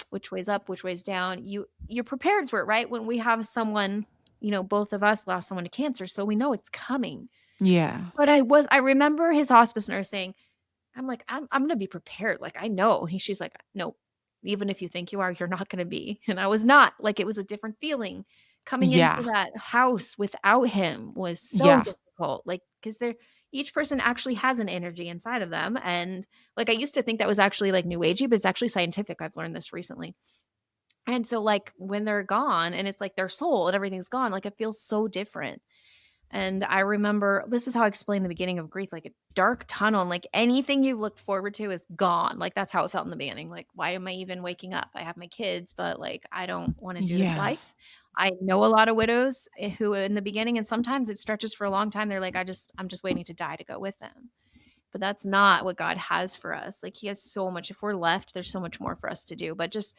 which way's up, which way's down. You're prepared for it, right? When we have someone, both of us lost someone to cancer, so we know it's coming. Yeah. But I remember his hospice nurse saying, I'm like, I'm gonna be prepared. Like, I know. She's like, no, even if you think you are, you're not gonna be. And I was not. Like, it was a different feeling. Coming into Yeah. that house without him was so Yeah. difficult. Like, because they're each person actually has an energy inside of them. And like I used to think that was actually like new agey, but it's actually scientific. I've learned this recently. And so like when they're gone and it's like their soul and everything's gone, like it feels so different. And I remember this is how I explained the beginning of grief, like a dark tunnel, and like anything you look forward to is gone. Like that's how it felt in the beginning. Like, why am I even waking up? I have my kids, but like I don't want to do this Yeah. life. I know a lot of widows who in the beginning, and sometimes it stretches for a long time. They're like, I'm just waiting to die to go with them. But that's not what God has for us. Like he has so much. If we're left, there's so much more for us to do. But just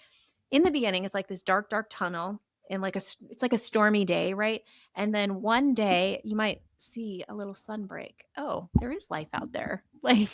in the beginning, it's like this dark, dark tunnel and it's like a stormy day, right? And then one day you might see a little sun break. Oh, there is life out there. Like,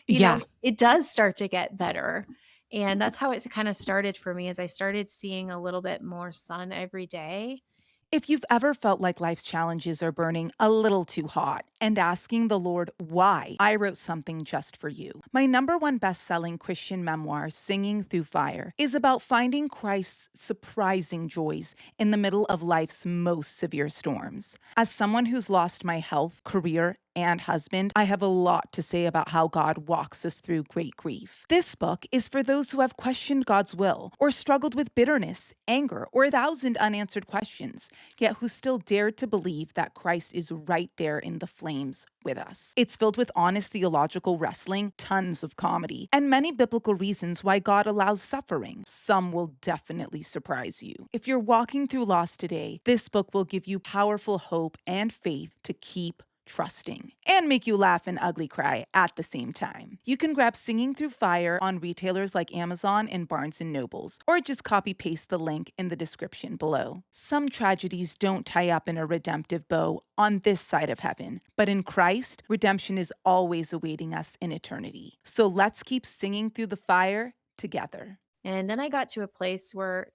Yeah. it does start to get better. And that's how it kind of started for me as I started seeing a little bit more sun every day. If you've ever felt like life's challenges are burning a little too hot and asking the Lord why, I wrote something just for you. My number one best-selling Christian memoir, Singing Through Fire, is about finding Christ's surprising joys in the middle of life's most severe storms. As someone who's lost my health, career, and husband, I have a lot to say about how God walks us through great grief. This book is for those who have questioned God's will or struggled with bitterness, anger, or 1,000 unanswered questions, yet who still dare to believe that Christ is right there in the flames with us. It's filled with honest theological wrestling, tons of comedy, and many biblical reasons why God allows suffering. Some will definitely surprise you. If you're walking through loss today, this book will give you powerful hope and faith to keep trusting, and make you laugh and ugly cry at the same time. You can grab Singing Through Fire on retailers like Amazon and Barnes & Nobles, or just copy paste the link in the description below. Some tragedies don't tie up in a redemptive bow on this side of heaven, but in Christ, redemption is always awaiting us in eternity. So let's keep singing through the fire together. And then I got to a place where,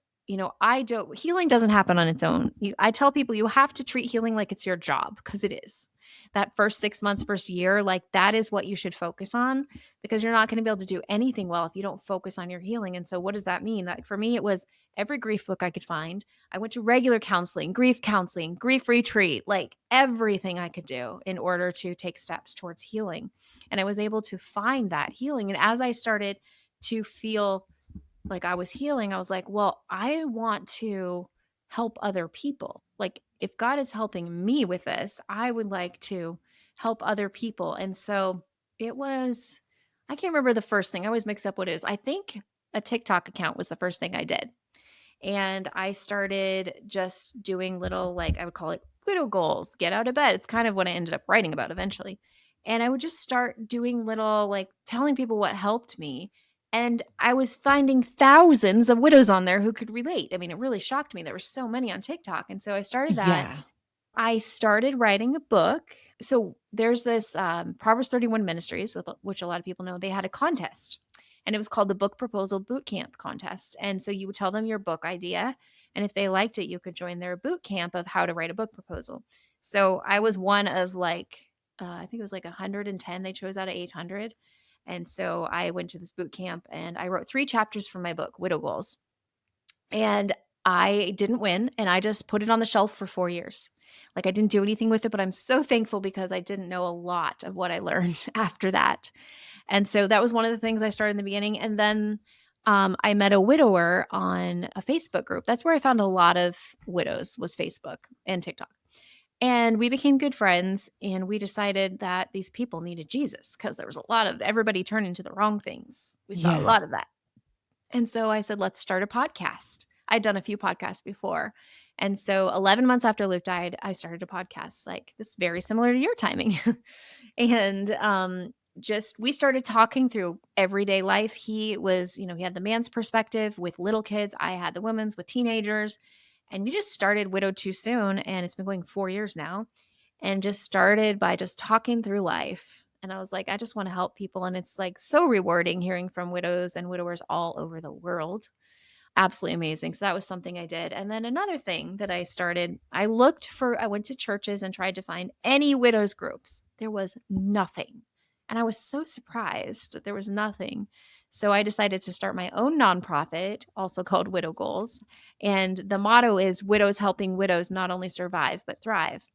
I don't healing doesn't happen on its own. I tell people you have to treat healing like it's your job because it is. That first 6 months, first year, like that is what you should focus on because you're not going to be able to do anything well if you don't focus on your healing. And so what does that mean? That for me it was every grief book I could find. I went to regular counseling, grief retreat, like everything I could do in order to take steps towards healing. And I was able to find that healing. And as I started to feel like I was healing, I was like, well, I want to help other people. Like, if God is helping me with this, I would like to help other people. And so it was, I can't remember the first thing. I always mix up what it is. I think a TikTok account was the first thing I did. And I started just doing little, like, I would call it widow goals, get out of bed. It's kind of what I ended up writing about eventually. And I would just start doing little, like, telling people what helped me. And I was finding thousands of widows on there who could relate. I mean, it really shocked me. There were so many on TikTok. And so I started that. Yeah. I started writing a book. So there's this Proverbs 31 Ministries, which a lot of people know, they had a contest. And it was called the Book Proposal Boot Camp Contest. And so you would tell them your book idea. And if they liked it, you could join their boot camp of how to write a book proposal. So I was one of like I think it was like 110 they chose out of 800. And so I went to this boot camp and I wrote 3 chapters from my book, Widow Goals. And I didn't win, and I just put it on the shelf for 4 years. Like, I didn't do anything with it, but I'm so thankful because I didn't know a lot of what I learned after that. And so that was one of the things I started in the beginning, and then, I met a widower on a Facebook group. That's where I found a lot of widows, was Facebook and TikTok. And we became good friends, and we decided that these people needed Jesus because there was a lot of everybody turning to the wrong things. We saw a Yeah. lot of that. And so I said, let's start a podcast. I'd done a few podcasts before. And so 11 months after Luke died, I started a podcast like this, very similar to your timing. And just we started talking through everyday life. He was, he had the man's perspective with little kids. I had the women's with teenagers. And we just started Widowed Too Soon. And it's been going 4 years now. And just started by just talking through life. And I was like, I just want to help people. And it's like so rewarding hearing from widows and widowers all over the world. Absolutely amazing. So that was something I did. And then another thing that I started, I went to churches and tried to find any widows groups. There was nothing. And I was so surprised that there was nothing. So I decided to start my own nonprofit, also called Widow Goals. And the motto is widows helping widows not only survive, but thrive,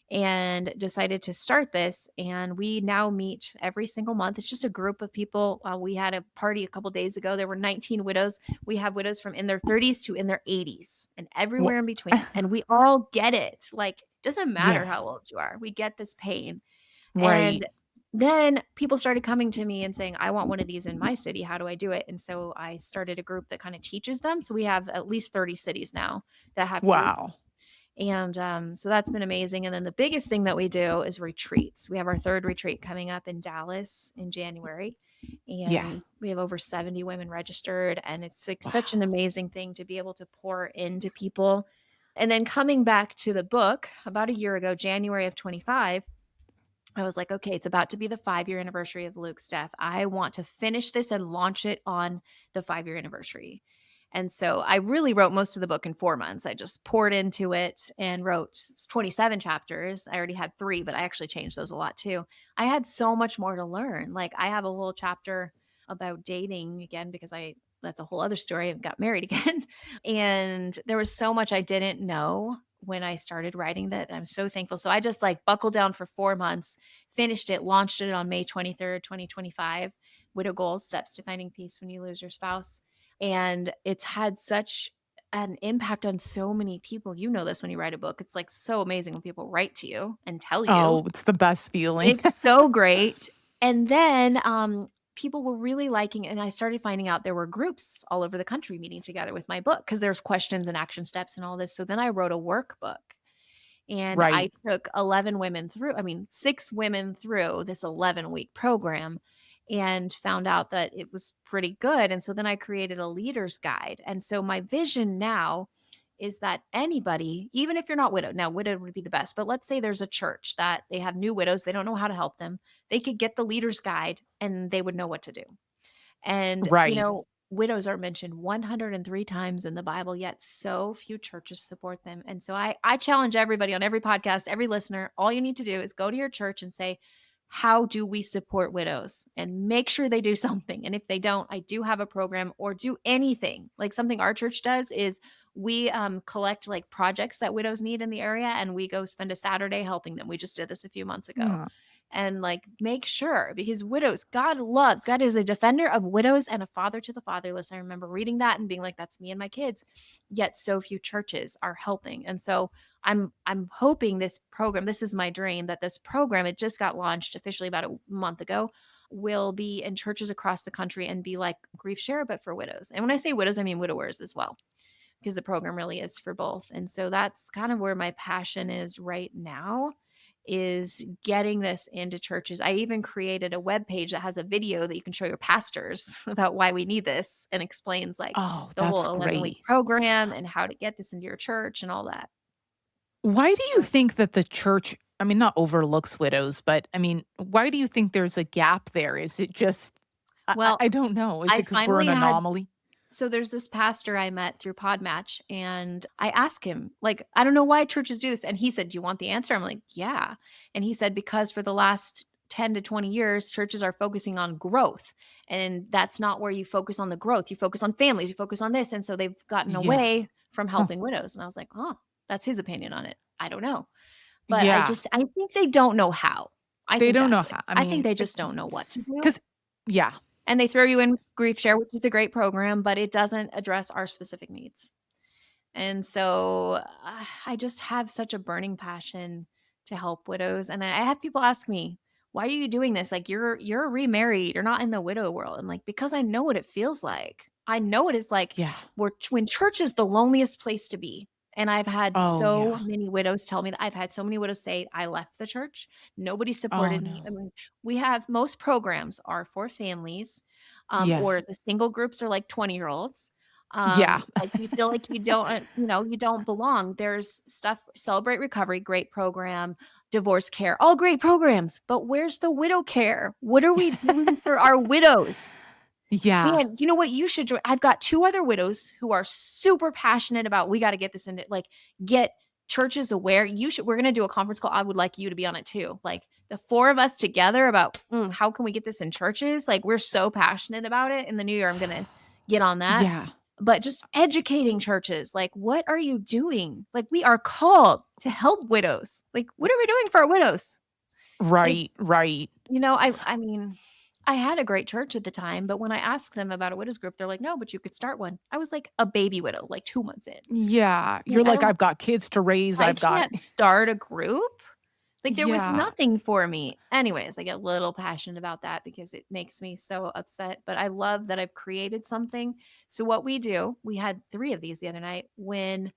and decided to start this. And we now meet every single month. It's just a group of people. We had a party a couple days ago. There were 19 widows. We have widows from in their 30s to in their 80s and Well, everywhere in between. And we all get it. Like, doesn't matter yeah. how old you are. We get this pain. Right. And then people started coming to me and saying, I want one of these in my city. How do I do it? And so I started a group that kind of teaches them. So we have at least 30 cities now that have groups, Wow. and so that's been amazing. And then the biggest thing that we do is retreats. We have our third retreat coming up in Dallas in January. Yeah. And we have over 70 women registered. And it's like such an Wow. amazing thing to be able to pour into people. And then coming back to the book about a year ago, January of 25, I was like, okay, it's about to be the 5-year anniversary of Luke's death. I want to finish this and launch it on the 5-year anniversary. And so I really wrote most of the book in 4 months. I just poured into it and wrote 27 chapters. I already had 3, but I actually changed those a lot too. I had so much more to learn. Like, I have a whole chapter about dating again because that's a whole other story. I got married again. And there was so much I didn't know when I started writing that. I'm so thankful. So I just like buckled down for 4 months, finished it, launched it on May 23rd, 2025. Widow Goals, Steps to Finding Peace When You Lose Your Spouse. And it's had such an impact on so many people. You know this when you write a book. It's like so amazing when people write to you and tell you. Oh, it's the best feeling. It's so great. And then people were really liking it. And I started finding out there were groups all over the country meeting together with my book because there's questions and action steps and all this. So then I wrote a workbook. And I Right. took 11 women through, 6 women through this 11-week program and found out that it was pretty good. And so then I created a leader's guide. And so my vision now is that anybody, even if you're not widowed, now widowed would be the best, but let's say there's a church that they have new widows, they don't know how to help them. They could get the leader's guide and they would know what to do. And, Right. widows are mentioned 103 times in the Bible, yet so few churches support them. And so I challenge everybody on every podcast, every listener, all you need to do is go to your church and say, how do we support widows? And make sure they do something. And if they don't, I do have a program, or do anything. Like, something our church does is we collect like projects that widows need in the area and we go spend a Saturday helping them. We just did this a few months ago, Aw. and like make sure, because widows, God is a defender of widows and a father to the fatherless. I remember reading that and being like, that's me and my kids. Yet so few churches are helping. And so I'm hoping this program, this is my dream, that this program, it just got launched officially about a month ago, will be in churches across the country and be like grief share, but for widows. And when I say widows, I mean widowers as well, because the program really is for both. And so that's kind of where my passion is right now, is getting this into churches. I even created a web page that has a video that you can show your pastors about why we need this, and explains like Oh, the whole that's 11-week great. program and how to get this into your church and all that. Why do you think that the church, I mean, not overlooks widows, but I mean, why do you think there's a gap there? Is it just, Well, I don't know. Is I it because we're an finally had anomaly? So there's this pastor I met through Podmatch, and I asked him, like, I don't know why churches do this. And he said, "Do you want the answer?" I'm like, "Yeah." And he said, because for the last 10 to 20 years, churches are focusing on growth. And that's not where you focus on the growth. You focus on families, you focus on this. And so they've gotten Yeah. away from Huh. helping widows. And I was like, oh, that's his opinion on it. I don't know. But Yeah. I think they don't know how. I They think don't know that's it. how. I I think mean, they just don't know what to do. because yeah. And they throw you in Grief Share, which is a great program, but it doesn't address our specific needs. And so I just have such a burning passion to help widows. And I have people ask me, why are you doing this? Like you're remarried. You're not in the widow world. I'm like, because I know what it feels like. I know what it's like Yeah. when church is the loneliest place to be. And I've had Oh, yeah. so many widows tell me that. I've had so many widows say, I left the church. Nobody Oh, supported me. I no. mean, we have most programs are for families, Yeah. or the single groups are like 20-year-olds. Yeah. Like you feel like you don't, you don't belong. There's stuff, Celebrate Recovery, great program, divorce care, all great programs. But where's the widow care? What are we doing for our widows? Yeah. Man, you know what? You should join. I've got 2 other widows who are super passionate about, we gotta get this into, like, get churches aware. We're gonna do a conference call. I would like you to be on it too. Like, the 4 of us together about, how can we get this in churches? Like, we're so passionate about it. In the new year, I'm gonna get on that. Yeah. But just educating churches, like, what are you doing? Like, we are called to help widows. Like, what are we doing for our widows? Like, Right, right. I mean, I had a great church at the time, but when I asked them about a widows group, they're like, "No, but you could start one." I was like a baby widow, like 2 months in. Yeah. Like, You're like, "I've got kids to raise, I I've got" can't start a group. Like, there was Yeah. nothing for me. Anyways, I get a little passionate about that because it makes me so upset, but I love that I've created something. So what we do, we had 3 of these the other night. When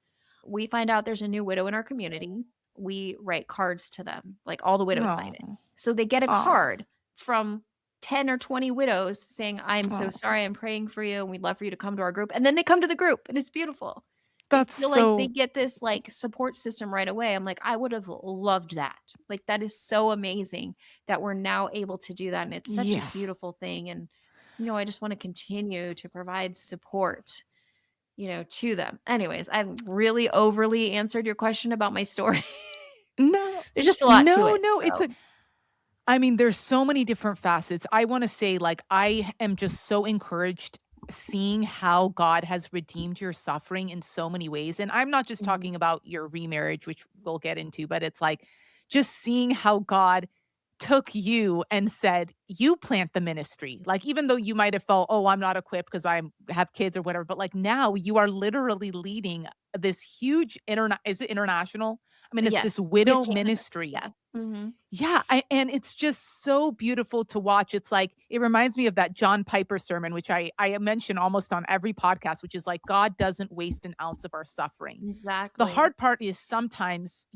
we find out there's a new widow in our community, we write cards to them, like all the widows sign it. Oh. So they get a Oh. card from 10 or 20 widows saying, "I'm so Oh. sorry, I'm praying for you, and we'd love for you to come to our group." And then they come to the group, and it's beautiful. They That's feel like they so get this, like, support system right away. I'm like, I would have loved that. Like, that is so amazing that we're now able to do that, and it's such a yeah. beautiful thing, and, I just wanna continue to provide support, to them. Anyways, I've really overly answered your question about my story. No. There's just a lot to No, it, no, it's so a I mean, there's so many different facets. I wanna say, like, I am just so encouraged seeing how God has redeemed your suffering in so many ways, and I'm not just Mhm. talking about your remarriage, which we'll get into, but it's like, just seeing how God took you and said, "You plant the ministry." Like, even though you might have felt, "Oh, I'm not equipped because I have kids or whatever," but, like, now you are literally leading this huge is it international? I mean, it's Yes, this with widow Canada. ministry. Yeah. Mhm. Yeah, and it's just so beautiful to watch. It's like it reminds me of that John Piper sermon, which I mention almost on every podcast, which is like God doesn't waste an ounce of our suffering. The Exactly. hard part is sometimes,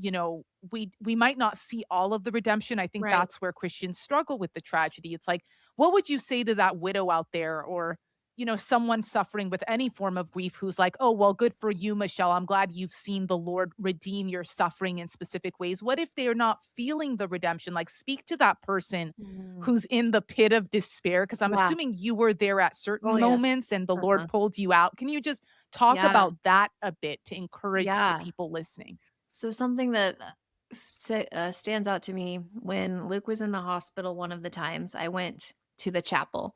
we might not see all of the redemption. I think Right. that's where Christians struggle with the tragedy. It's like, what would you say to that widow out there or someone suffering with any form of grief who's like, "Oh, well, good for you, Michelle. I'm glad you've seen the Lord redeem your suffering in specific ways." What if they're not feeling the redemption? Like, speak to that person Mm. who's in the pit of despair, because I'm Yeah. assuming you were there at Oh, certain yeah. moments and the Lord Uh-huh. pulled you out. Can you just talk Yeah. about that a bit to encourage the Yeah. people listening? So something that stands out to me, when Luke was in the hospital, one of the times I went to the chapel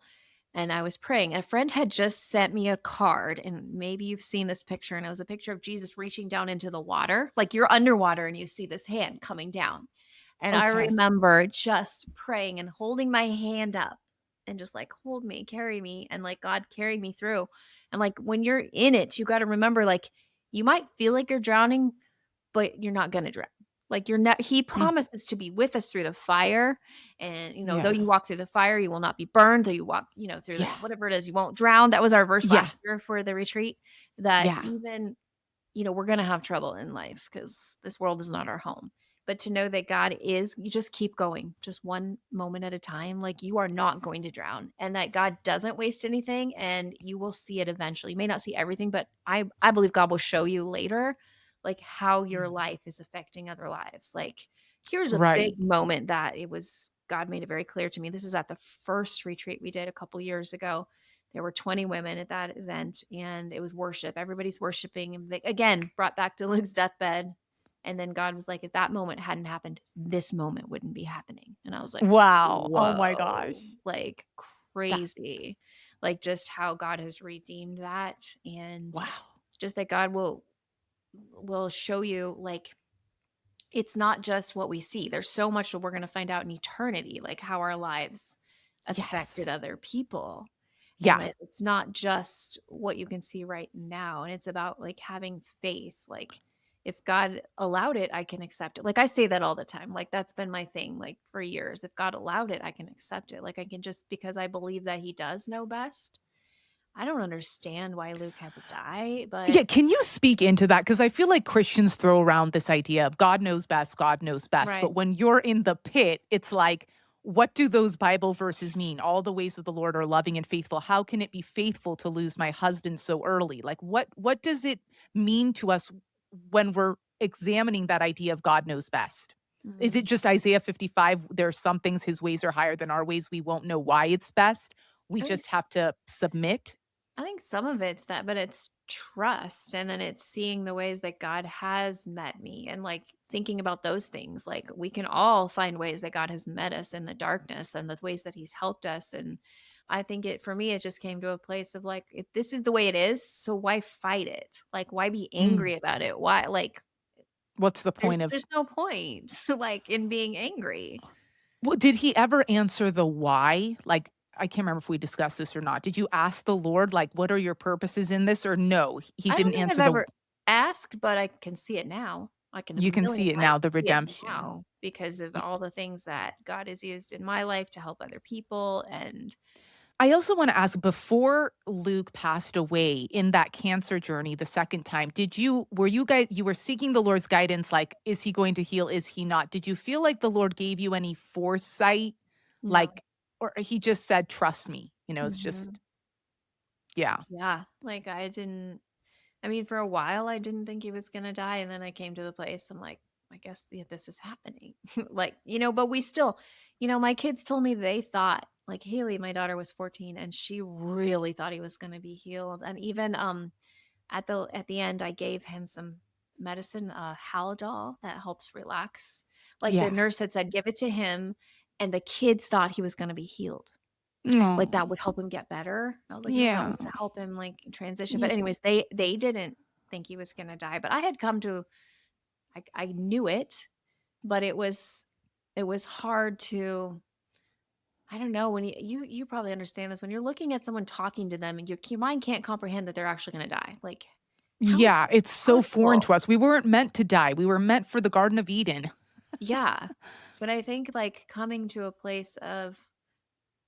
and I was praying. A friend had just sent me a card, and maybe you've seen this picture, and it was a picture of Jesus reaching down into the water. Like, you're underwater and you see this hand coming down. And I Okay. remember just praying and holding my hand up and just like, hold me, carry me, and like God carried me through. And like when you're in it, you got to remember, like, you might feel like you're drowning, but you're not gonna drown. Like, you're not he Mm, promises to be with us through the fire, and, though yeah. you walk through the fire, you will not be burned, though you walk, through the Yeah. whatever it is, you won't drown. That was our verse Yeah. last year for the retreat, that Yeah. even, we're gonna have trouble in life because this world is not our home. But to know that God is, you just keep going, just one moment at a time. Like, you are not going to drown, and that God doesn't waste anything, and you will see it eventually. You may not see everything, but I believe God will show you later, like, how your Mm, life is affecting other lives. Like, here's a right. big moment that it was God made it very clear to me. This is at the first retreat we did a couple years ago. There were 20 women at that event, and it was worship. Everybody's worshiping, and they, again, brought back to Luke's deathbed. And then God was like, if that moment hadn't happened, this moment wouldn't be happening. And I was like, Wow. Oh my whoa, gosh. like That crazy. Like just how God has redeemed that. And wow. just that God will show you like it's not just what we see. There's so much that we're going to find out in eternity, like how our lives affected Yes. other people. And Yeah. that it's not just what you can see right now. And it's about like having faith. Like if God allowed it, I can accept it. Like I say that all the time. Like that's been my thing like for years. If God allowed it, I can accept it. Like I can just because I believe that he does know best. I don't understand why Luke had to die, Yeah, but can you speak into that? Because I feel like Christians throw around this idea of God knows best, God knows best. right. But when you're in the pit, it's like, what do those Bible verses mean? All the ways of the Lord are loving and faithful. How can it be faithful to lose my husband so early? Like what does it mean to us when we're examining that idea of God knows best? Is it Mm. just Isaiah 55? There are some things his ways are higher than our ways. We won't know why it's best. We I think just have to submit. I think some of it's that, but it's trust. And then it's seeing the ways that God has met me and like thinking about those things. Like we can all find ways that God has met us in the darkness and the ways that he's helped us. And I think for me, it just came to a place of like, this is the way it is. So why fight it? Like, why be Mm. angry about it? Why, like, What's the point of there's no point like in being angry. Well, did he ever answer the why? Like, I can't remember if we discussed this or not. Did you ask the Lord, like, "What are your purposes in this?" Or no, he I don't didn't think I've answer the ever asked, but I can see it now. I can a you can million see it times now, the see it redemption. now because of Y all the things that God has used in my life to help other people and I also wanna ask, before Luke passed away in that cancer journey the second time, did you were you guys you were seeking the Lord's guidance, like, is he going to heal? Is he not? Did you feel like the Lord gave you any foresight? no. Like or he just said, "Trust me," it's Mhm. just yeah. Yeah, like, I mean, for a while, I didn't think he was gonna die, and then I came to the place, I'm like, "I guess, yeah, this is happening." Like, but we still my kids told me they thought like, Haley, my daughter, was 14, and she really thought he was gonna be healed, and even, at the end, I gave him some medicine, Haldol that helps relax. Like, the Yeah. nurse had said, "Give it to him," and the kids thought he was gonna be healed. Like, that Oh, would help him get better. I was like, "No, that yeah. was to help him, like, transition." But Ye anyways, they didn't think he was gonna die, but I had come to I knew it, but it was hard to I don't know, when you probably understand this, when you're looking at someone talking to them and your mind can't comprehend that they're actually gonna die. Like, how is Yeah, that it's so foreign possible? to us. We weren't meant to die. We were meant for the Garden of Eden. Yeah. But I think, like, coming to a place of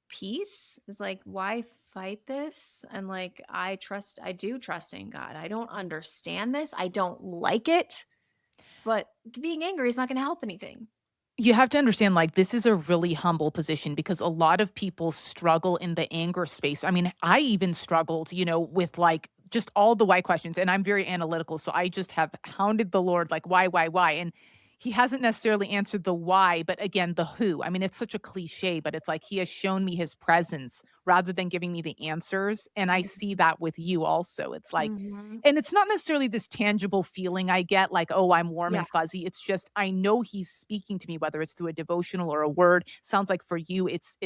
peace is like, why fight this? And like, I do trust in God. I don't understand this. I don't like it, but being angry is not going to help anything. You have to understand, like, this is a really humble position because a lot of people struggle in the anger space. I mean, I even struggled, with like just all the why questions. And I'm very analytical. So I just have hounded the Lord, like, why? And he hasn't necessarily answered the why, but again, the who. I mean, it's such a cliche, but it's like he has shown me his presence rather than giving me the answers. And I see that with you also. It's like, Mm-hmm. and it's not necessarily this tangible feeling I get like, "Oh, I'm warm Yeah. and fuzzy." It's just I know he's speaking to me, whether it's through a devotional or a word. Sounds like for you, it's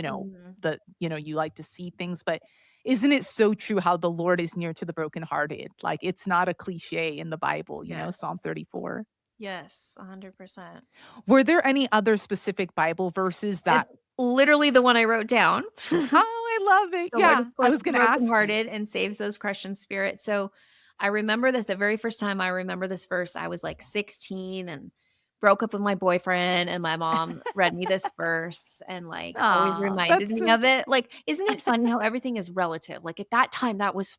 Hmm. you like to see things, but isn't it so true how the Lord is near to the brokenhearted? Like, it's not a cliche in the Bible, Psalm Yes. 34. Yes. 100%. Were there any other specific Bible verses that It's literally the one I wrote down. Oh, I love it. The Lord is Yeah, I close was to the gonna ask you. brokenhearted and saves those crushed in spirit. So I remember this the very first time I remember this verse, I was like 16 and broke up with my boyfriend, and my mom read me this verse and like always Aw, reminded that's me so of it. Like, isn't it funny how everything is relative? Like at that time, that was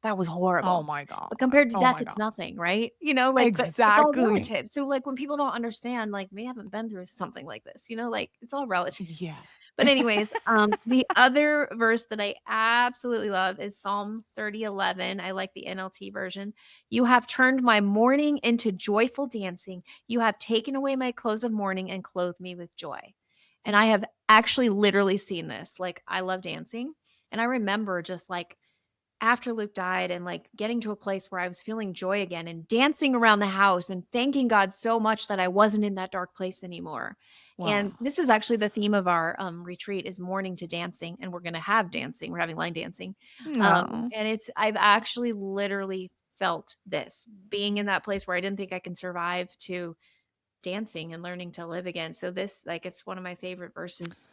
Oh horrible. my god. But compared to Oh death, my it's god. nothing, right? But it's all Exactly. relative. So like when people don't understand, like they haven't been through something like this, like it's all relative. Yeah. But anyways, the other verse that I absolutely love is Psalm 30:11. I like the NLT version. "You have turned my mourning into joyful dancing. You have taken away my clothes of mourning and clothed me with joy." And I have actually literally seen this. Like, I love dancing. And I remember just, like, after Luke died and, like, getting to a place where I was feeling joy again and dancing around the house and thanking God so much that I wasn't in that dark place anymore. And Wow. this is actually the theme of our, retreat is mourning to dancing, and we're gonna have dancing. We're having line dancing. No. And I've actually literally felt this, being in that place where I didn't think I can survive to dancing and learning to live again. So this, like, it's one of my favorite verses,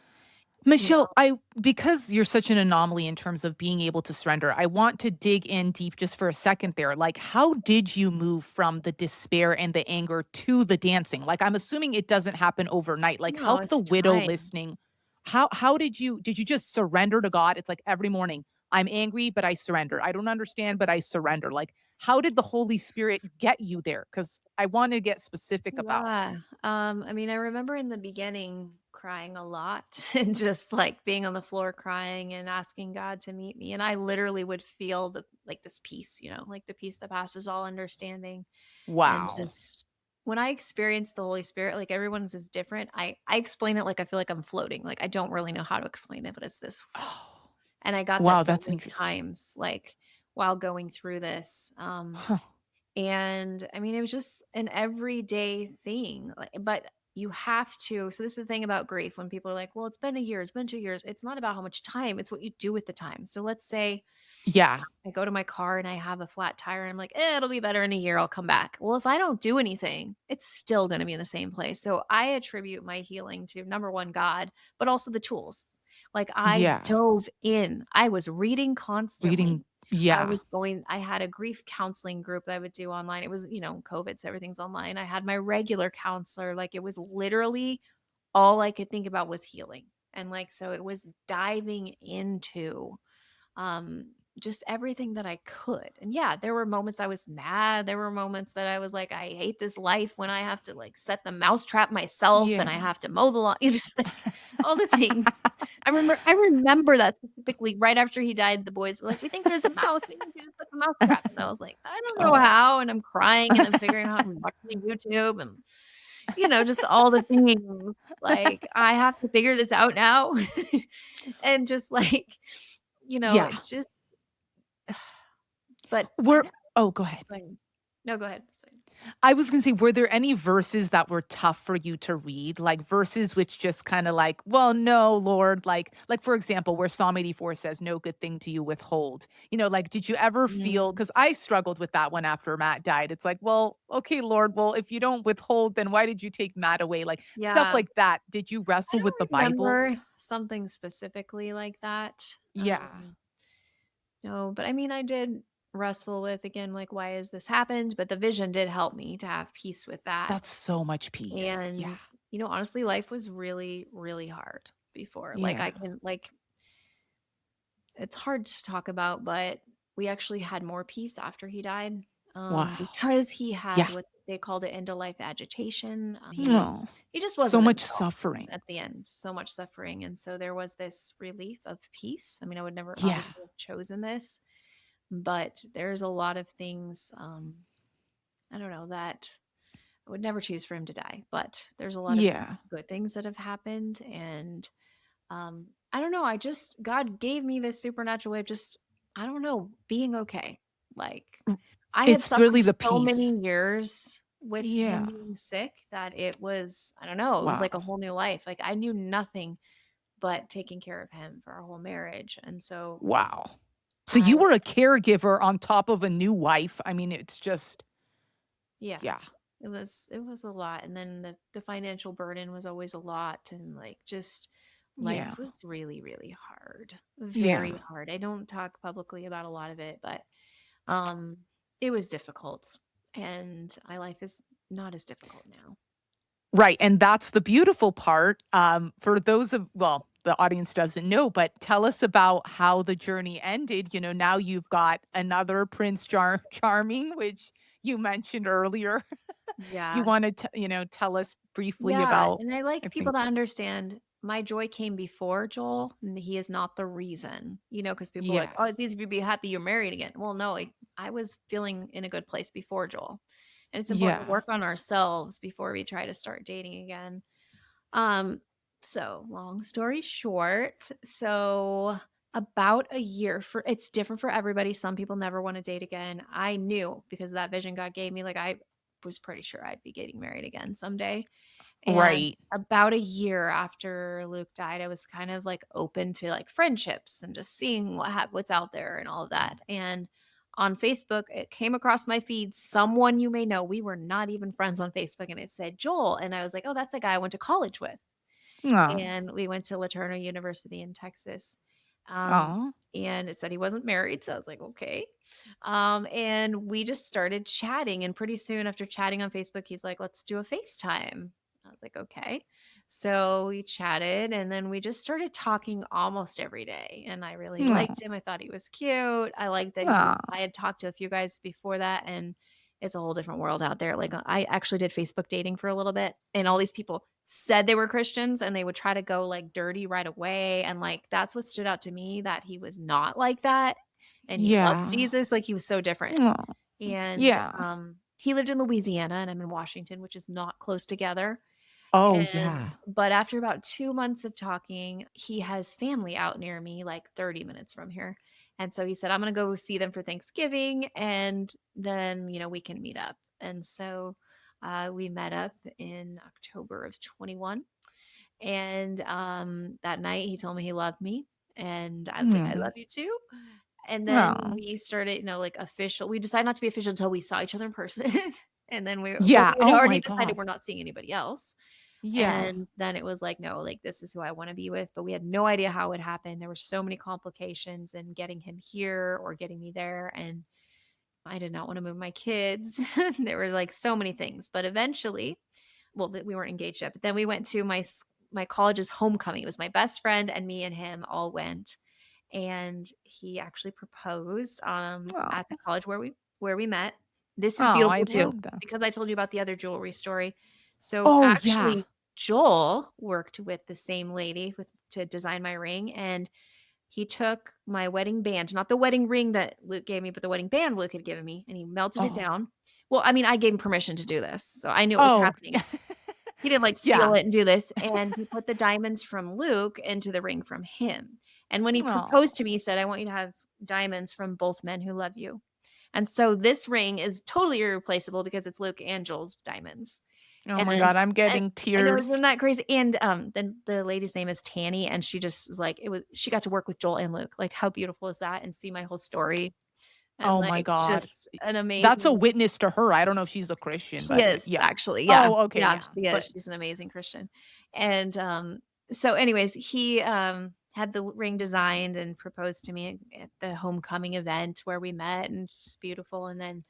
you Michelle, know. I because you're such an anomaly in terms of being able to surrender, I want to dig in deep just for a second there. Like, how did you move from the despair and the anger to the dancing? Like, I'm assuming it doesn't happen overnight. Like, No, help the it's widow time. listening. How did you just surrender to God? It's like every morning, I'm angry, but I surrender. I don't understand, but I surrender. Like, how did the Holy Spirit get you there? Because I want to get specific about. Yeah. I mean, I remember in the beginning crying a lot and just like being on the floor crying and asking God to meet me. And I literally would feel this peace, like the peace that passes all understanding. And Wow. just when I experience the Holy Spirit, like everyone's is different. I explain it like I feel like I'm floating. Like I don't really know how to explain it, but it's this. Oh, And I got that wow, so that's many interesting. times, like while going through this. Huh. And I mean, it was just an everyday thing. But you have to. So, this is the thing about grief when people are like, well, it's been a year, it's been 2 years. It's not about how much time, it's what you do with the time. So, let's say Yeah. I go to my car and I have a flat tire and I'm like, it'll be better in a year. I'll come back. Well, if I don't do anything, it's still going to be in the same place. So, I attribute my healing to number one, God, but also the tools. Like, I Yeah. dove in, I was reading constantly. Reading yeah. I had a grief counseling group that I would do online. It was, COVID, so everything's online. I had my regular counselor. Like, it was literally all I could think about was healing. And like, so it was diving into um just everything that I could. And yeah, there were moments I was mad. There were moments that I was like, I hate this life when I have to like set the mousetrap myself and I Yeah. have to mow the lawn. Just like all the things. I remember that specifically right after he died, the boys were like, "We think there's a mouse. We think you just put the mouse trap." And I was like, "I don't know Oh. how." And I'm crying and I'm figuring out and watching YouTube and just all the things. Like, I have to figure this out now. And just like, Yeah. it just but I Were don't oh, go ahead. go ahead. No, go ahead. Sorry. I was gonna say, were there any verses that were tough for you to read? Like, verses which just kinda like, "Well, no, Lord," like, for example, where Psalm 84 says, "No good thing do you withhold." Like, did you ever feel? Mm, Because I struggled with that one after Matt died. It's like, "Well, okay, Lord, well, if you don't withhold, then why did you take Matt away?" Like, stuff yeah. like that. Did you I wrestle with the don't Bible? remember something specifically like that. Yeah. No, but I mean, I did wrestle with again, like, why has this happened? But the vision did help me to have peace with that. That's so much peace. Yeah. And, honestly, life was really, really hard before. Like, Yeah. it's hard to talk about, but we actually had more peace after he died, Wow. because he had Yeah. what they called it end of life agitation. Oh, He just so wasn't much himself suffering. at the end, so much suffering. And so there was this relief of peace. I mean, I would never Yeah. obviously have chosen this, but there's a lot of things, I don't know, that I would never choose for him to die, but there's a lot of Yeah. good things that have happened. And I don't know, I just God gave me this supernatural way of just, I don't know, being okay. Like, R I had It's suffered really the so peace. many years with him Yeah. being sick that it was, I don't know, it was Wow. like a whole new life. Like, I knew nothing but taking care of him for our whole marriage. And so Wow. So I you were a caregiver on top of a new wife. I mean, it's just yeah, yeah. it was a lot. And then the financial burden was always a lot. And like, just Yeah. life was really, really hard. Very Yeah. hard. I don't talk publicly about a lot of it, but um it was difficult. And my life is not as difficult now. Right, and that's the beautiful part, for those of well, the audience doesn't know, but tell us about how the journey ended. Now you've got another Prince Charming, which you mentioned earlier. You Yeah. wanna tell us briefly Yeah, about and I I like people think to understand my joy came before Joel, and he is not the reason, because people are like, yeah. "Oh, it's easy to be happy you're married again." Well, no, like, I was feeling in a good place before Joel, and it's important to Yeah. work on ourselves before we try to start dating again. Um, so long story short, so About a year for it's different for everybody. Some people never wanna date again. I knew because of that vision God gave me, like, I was pretty sure I'd be getting married again someday. And Right. about a year after Luke died, I was kind of, like, open to, like, friendships and just seeing what's out there and all of that, and on Facebook, it came across my feed, someone you may know, we were not even friends on Facebook, and it said, "Joel," and I was like, "Oh, that's the guy I went to college with." Oh. And we went to LaTourneau University in Texas. Um, Oh. and it said he wasn't married, so I was like, "Okay." And we just started chatting, and pretty soon after chatting on Facebook, he's like, "Let's do a FaceTime." I was like, "Okay." So we chatted, and then we just started talking almost every day, and I really Oh. liked him. I thought he was cute. I liked that I Oh. had talked to a few guys before that, and it's a whole different world out there. Like, I actually did Facebook dating for a little bit, and all these people said they were Christians, and they would try to go, like, dirty right away, and, like, that's what stood out to me, that he was not like that, and he loved Yeah. Jesus, like, he was so different. Oh. And, Yeah. he lived in Louisiana, and I'm in Washington, which is not close together. Oh, And yeah. but after about 2 months of talking, he has family out near me, like 30 minutes from here. And so he said, "I'm gonna go see them for Thanksgiving, and then, we can meet up." And so, we met up in October of 21. And, that night he told me he loved me, and I was like, "I Mm. love you too." And then Oh. we started, like, official we decided not to be official until we saw each other in person. And then Yeah. we had Oh already my decided god. we're not seeing anybody else. Yeah. And then it was like, "No, like, this is who I wanna be with," but we had no idea how it happened. There were so many complications in getting him here or getting me there, and I did not wanna move my kids. There were, like, so many things, but eventually well, we weren't engaged yet, but then we went to my college's homecoming. It was my best friend and me and him all went, and he actually proposed, at the Oh. college where we met. This is Oh, I beautiful too, love that. because I told you about the other jewelry story. So, Oh, yeah. actually, Joel worked with the same lady to design my ring, and he took my wedding band, not the wedding ring that Luke gave me, but the wedding band Luke had given me, and he melted it Oh. down. Well, I mean, I gave him permission to do this, so I knew it was Oh. happening. He didn't, like, steal Yeah. it and do this, and he put the diamonds from Luke into the ring from him, and when he proposed to Oh. me, he said, "I want you to have diamonds from both men who love you." And so this ring is totally irreplaceable because it's Luke and Joel's diamonds. Oh And my then god, I'm and getting I know, isn't tears. that crazy? And, then the lady's name is Tanny, and she just was like she got to work with Joel and Luke. Like, how beautiful is that? And see my whole story, and, Oh my like, god. just an That's a amazing witness to her. I don't know if she's a Christian, she but is, yeah. actually, yeah. Oh, okay, Yeah, yeah. she is. But She's an amazing Christian. And, so anyways, he, had the ring designed and proposed to me at the homecoming event where we met, and it's just beautiful, and then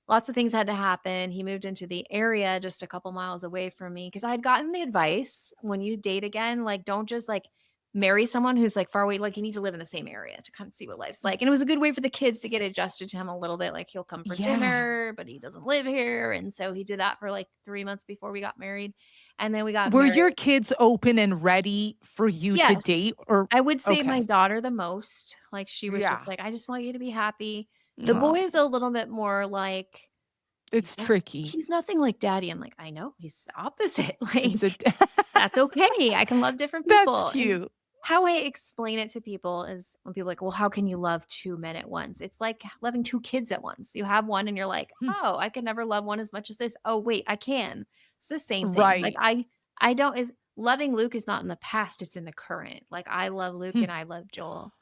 lots of things had to happen. He moved into the area just a couple miles away from me because I had gotten the advice, when you date again, like, don't just, like, marry someone who's, like, far away, like, you need to live in the same area to kind of see what life's like, and it was a good way for the kids to get adjusted to him a little bit, like, he'll come for yeah. dinner, but he doesn't live here, and so he did that for, like, 3 months before we got married, and then we got Were your married. kids open and ready for you to Yes. date or I would say my okay. daughter the most, like, she was just Yeah. like, "I just want you to be happy." The Oh, boy is a little bit more like, it's tricky. He's nothing like daddy." I'm like, "I know, he's the opposite." It's a Like, that's okay. I can love different That's people. And cute. how I explain it to people is when people are like, "Well, how can you love 2 men at once?" It's like loving 2 kids at once. You have one and you're like, Hmm. "Oh, I can never love one as much as this. Oh, wait, I can." It's the same thing. Like, Right. I don't is loving Luke is not in the past, it's in the current. Like, I love Luke Hmm. and I love Joel.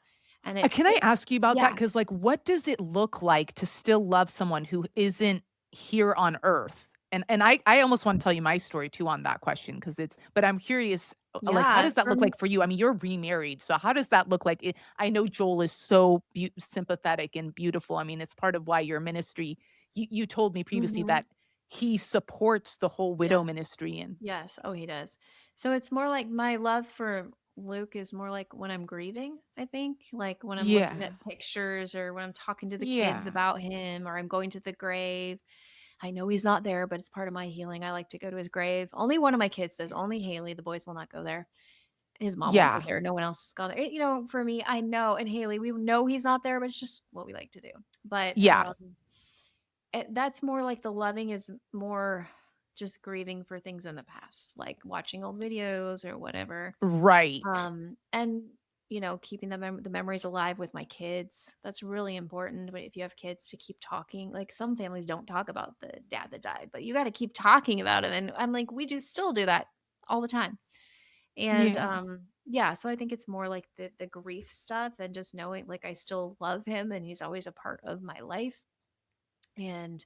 And Can I ask you about that? yeah. Because, like, what does it look like to still love someone who isn't here on Earth? And I almost wanna tell you my story too on that question because it's but I'm curious, like, how Yeah, does that for look me like for you? I mean, you're remarried, so how does that look like? I know Joel is so sympathetic and beautiful. I mean, it's part of why your ministry you told me previously mhm. that he supports the whole Yeah. widow ministry and Yes. Oh, he does. So it's more like my love for Luke is more like when I'm grieving, I think, like when I'm looking yeah. at pictures or when I'm talking to the kids Yeah. about him or I'm going to the grave. I know he's not there, but it's part of my healing. I like to go to his grave. Only one of my kids does, only Haley. The boys will not go there. His mom won't go Yeah. there. No one else has gone there. For me, I know, and Haley, we know he's not there, but it's just what we like to do. But Yeah. that's more like the loving is more just grieving for things in the past, like watching old videos or whatever. Right. And keeping the memories alive with my kids. That's really important. But if you have kids, to keep talking. Like some families don't talk about the dad that died, but you got to keep talking about him. And I'm like, we do still do that all the time. And Yeah. yeah, so I think it's more like the grief stuff and just knowing like I still love him and he's always a part of my life. And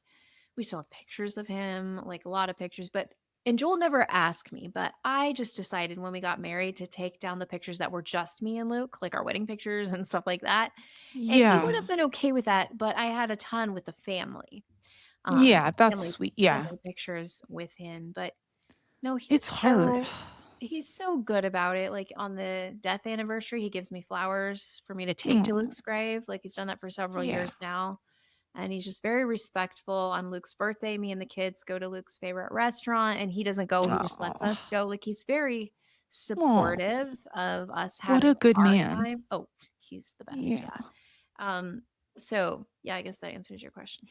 we still have pictures of him, like a lot of pictures, but and Joel never asked me, but I just decided when we got married to take down the pictures that were just me and Luke, like our wedding pictures and stuff like that. And he would Yeah. have been okay with that, but I had a ton with the family. Yeah, that's Family sweet. Yeah. family pictures with him, but no, It's hard. he's so good about it. Like on the death anniversary, he gives me flowers for me to take to Aw, Luke's grave. Like he's done that for several yeah. years now. And he's just very respectful. On Luke's birthday, me and the kids go to Luke's favorite restaurant and he doesn't go, he just lets us Oh, go. Like he's very aw, supportive of us what having a good our man. time. Oh, he's the best. Yeah. Yeah. Um, so yeah, I guess that answers your question.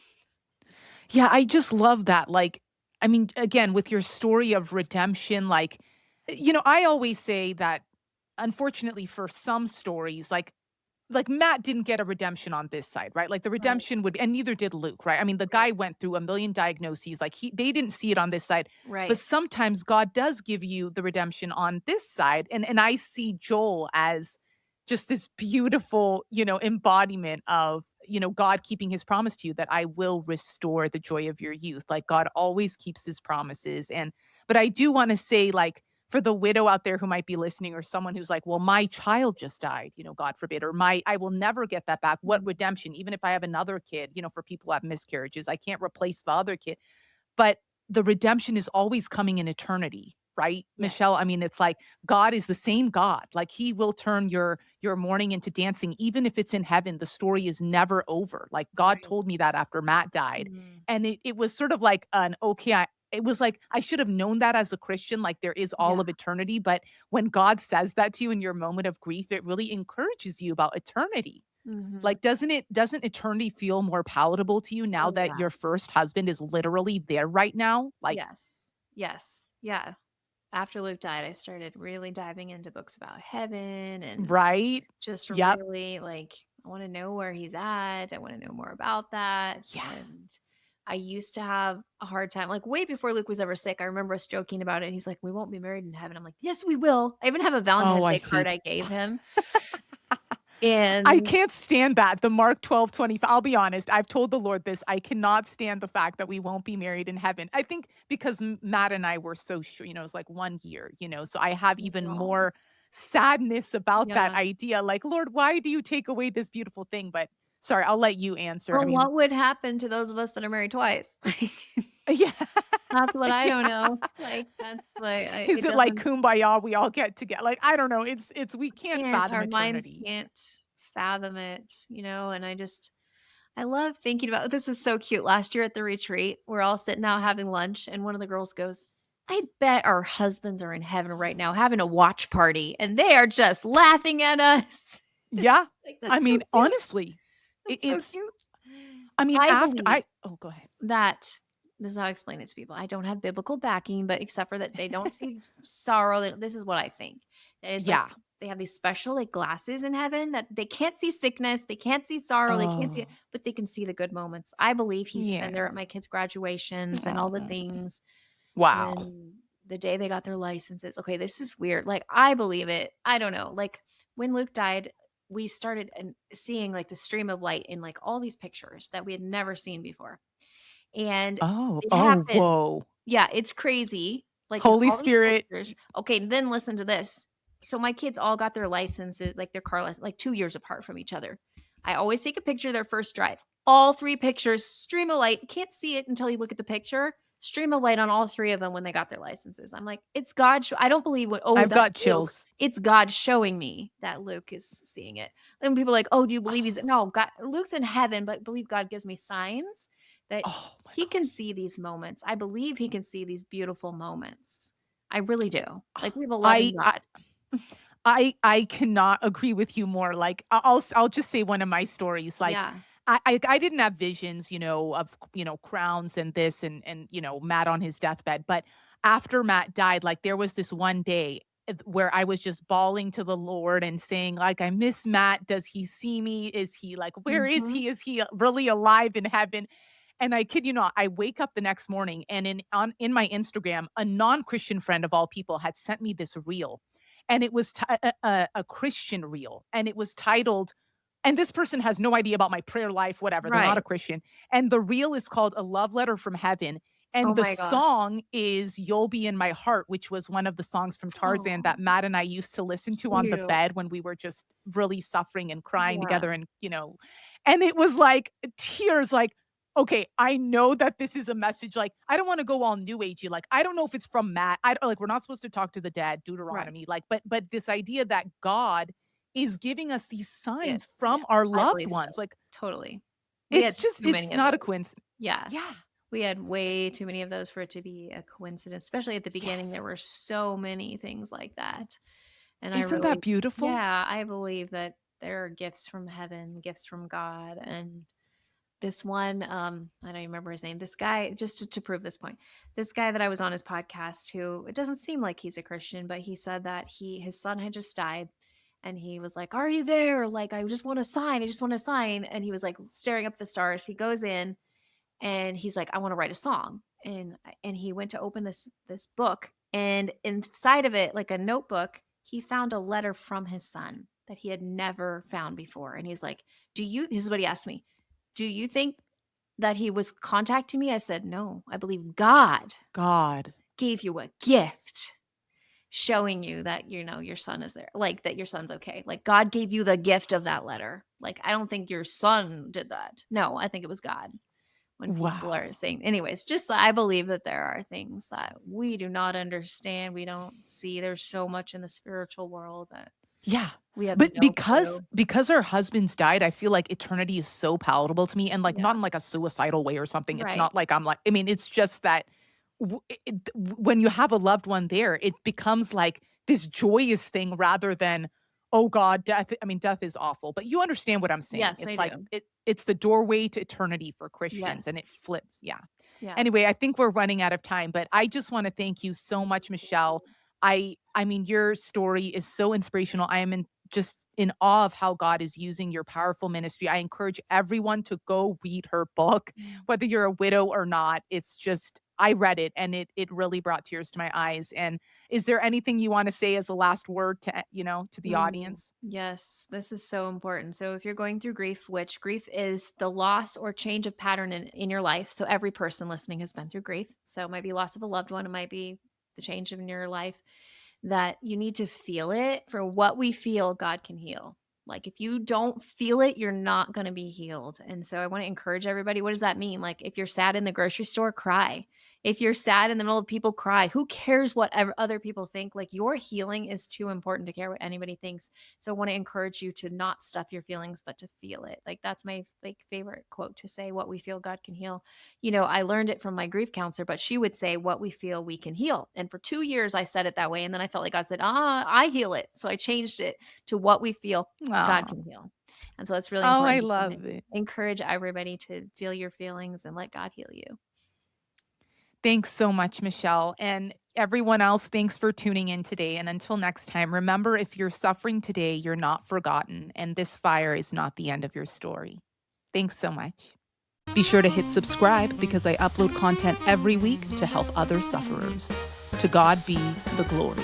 Yeah, I just love that, like, I mean, again, with your story of redemption, like, I always say that, unfortunately, for some stories, like Matt didn't get a redemption on this side, right? Like the Right. redemption would, and neither did Luke, right? I mean, the Right. guy went through a million diagnoses. Like they didn't see it on this side, but Right. sometimes God does give you the redemption on this side. And I see Joel as just this beautiful, embodiment of, God keeping his promise to you that I will restore the joy of your youth. Like God always keeps his promises. But I do want to say, like, for the widow out there who might be listening, or someone who's like, well, my child just died, God forbid, or I will never get that back. What Mhm. redemption? Even if I have another kid, for people who have miscarriages, I can't replace the other kid. But the redemption is always coming in eternity, right, Yes. Michelle? I mean, it's like God is the same God. Like he will turn your mourning into dancing, even if it's in heaven. The story is never over. Like God Right. told me that after Matt died. Mhm. And it was sort of like an okay, it was like I should have known that as a Christian, like there is all Yeah. of eternity. But when God says that to you in your moment of grief, it really encourages you about eternity. Mhm. Like, doesn't eternity feel more palatable to you now Oh, that yeah. your first husband is literally there right now? Like, Yes. Yes. Yeah. After Luke died, I started really diving into books about heaven and right? just Yep. really like, I want to know where he's at. I want to know more about that. Yeah. And I used to have a hard time, like way before Luke was ever sick. I remember us joking about it. He's like, we won't be married in heaven. I'm like, yes, we will. I even have a Oh, Valentine's I Day card hate I gave him. I And can't stand that. The Mark 12:25. I'll be honest. I've told the Lord this. I cannot stand the fact that we won't be married in heaven. I think because Matt and I were so sure, it's like 1 year, so I have even no. more sadness about that Yeah. idea. Like, Lord, why do you take away this beautiful thing? But sorry, I'll let you answer. I Well, mean, what would happen to those of us that are married twice? yeah. That's what I don't Yeah. know. Like, that's why Is it it like doesn't kumbaya, we all get together? Like, I don't know. It's we can't can't fathom our minds eternity. can't fathom it, and I love thinking about this is so cute. Last year at the retreat, we're all sitting out having lunch, and one of the girls goes, "I bet our husbands are in heaven right now having a watch party, and they are just laughing at us." Yeah. Like, I that's so mean, cute. honestly, That's so it's cute. I mean, I after believe I oh, go ahead. that this is how I explain it to people. I don't have biblical backing, but except for that they don't see sorrow. This is what I think. That it's like Yeah. they have these special like glasses in heaven that they can't see sickness, they can't see sorrow, they can't see it, Oh, but they can see the good moments. I believe he's been there yeah. at my kids' graduations and all the Oh, things. wow. And the day they got their licenses. Okay, this is weird. Like I believe it. I don't know. Like when Luke died, we started seeing like the stream of light in like all these pictures that we had never seen before and Oh, it oh, happened. whoa. Yeah, it's crazy, like, in Holy all these Spirit. pictures okay, then listen to this. So my kids all got their licenses, like, their car license like, 2 years apart from each other. I always take a picture of their first drive. All 3 pictures, stream of light, can't see it until you look at the picture, stream of light on all 3 of them when they got their licenses. I'm like, "It's God I don't believe what oh, I've that's got Luke." chills. It's God showing me that Luke is seeing it. And people are like, "Oh, do you believe he's" no, God Luke's in heaven, but believe God gives me signs that Oh my he can gosh. see these moments. I believe he can see these beautiful moments. I really do. Like, we have a loving I I God. I cannot agree with you more. Like I'll just say one of my stories. Like Yeah. I didn't have visions, of crowns and this and Matt on his deathbed. But after Matt died, like there was this one day where I was just bawling to the Lord and saying, like, I miss Matt. Does he see me? Is he like, where is Mhm. he? Is he really alive in heaven? And I kid you not, I wake up the next morning and in my Instagram, a non-Christian friend of all people had sent me this reel. And it was a Christian reel. And it was titled, and this person has no idea about my prayer life, whatever. They're not a Right. Christian. And the reel is called A Love Letter from Heaven. Oh And the my gosh. song is You'll Be in My Heart, which was one of the songs from Tarzan Oh, that Matt and I used to listen to on the cute. bed when we were just really suffering and crying Yeah. together. And, and it was like tears, like, okay, I know that this is a message. Like, I don't want to go all new agey. Like, I don't know if it's from Matt. Like, we're not supposed to talk to the dead, Right. Deuteronomy. Like, but this idea that God is giving us these signs Yes, yeah, from our I loved believe so, ones. Like, totally. We it's had just, too it's many of not a those. coincidence. Yeah, Yeah. we had way too many of those for it to be a coincidence, especially at the beginning, there Yes. were so many things like that, and I Isn't that really beautiful? yeah, I believe that there are gifts from heaven, gifts from God, and this one, I don't even remember his name, this guy just to prove this point, this guy that I was on his podcast who it doesn't seem like he's a Christian, but he said that his son had just died, and he was like, "Are you there? Like, I just want to sign. I just want to sign." And he was like staring up the stars. He goes in and he's like, "I want to write a song." And he went to open this book, and inside of it, like a notebook, he found a letter from his son that he had never found before. And he's like, "Do you?" This is what he asked me. "Do you think that he was contacting me?" I said, "No, I believe God God. gave you a gift." Showing you that, your son is there, like, that your son's okay. Like, God gave you the gift of that letter. Like, I don't think your son did that. No, I think it was God when people Wow. are saying anyways, just I believe that there are things that we do not understand, we don't see. There's so much in the spiritual world that Yeah. we have But no clue. because our husbands died, I feel like eternity is so palatable to me, and, like, Yeah, not in, like, a suicidal way or something. It's right. not like I'm like, I mean, it's just that when you have a loved one there, it becomes like this joyous thing rather than, "Oh god, death." I mean, death is awful, but you understand what I'm saying. Yes, I It's like do. it's the doorway to eternity for Christians, and Yes. it flips. Yeah. Yeah. Anyway, I think we're running out of time, but I just wanna thank you so much, Michelle. I mean, your story is so inspirational. I am just in awe of how God is using your powerful ministry. I encourage everyone to go read her book, Mm. whether you're a widow or not. It's just I read it and it really brought tears to my eyes. And is there anything you want to say as a last word to, to the audience? Yes, this is so important. So, if you're going through grief, which grief is the loss or change of pattern in your life. So, every person listening has been through grief. So, it might be loss of a loved one, it might be the change in your life, that you need to feel it. For what we feel, God can heal. Like, if you don't feel it, you're not going to be healed. And so, I want to encourage everybody. What does that mean? Like, if you're sad in the grocery store, cry. If you're sad in the middle of people, cry. Who cares what other people think? Like, your healing is too important to care what anybody thinks. So I want to encourage you to not stuff your feelings, but to feel it. Like, that's my favorite quote to say, "What we feel, God can heal." I learned it from my grief counselor, but she would say, "What we feel, we can heal." And for 2 years I said it that way. And then I felt like God said, I heal it. So I changed it to "What we feel, God Oh, can heal." And so it's really oh, I important to kind of love it. encourage everybody to feel your feelings and let God heal you. Thanks so much, Michelle. And everyone else, thanks for tuning in today. And until next time, remember if you're suffering today, you're not forgotten, and this fire is not the end of your story. Thanks so much. Be sure to hit subscribe because I upload content every week to help other sufferers. To God be the glory.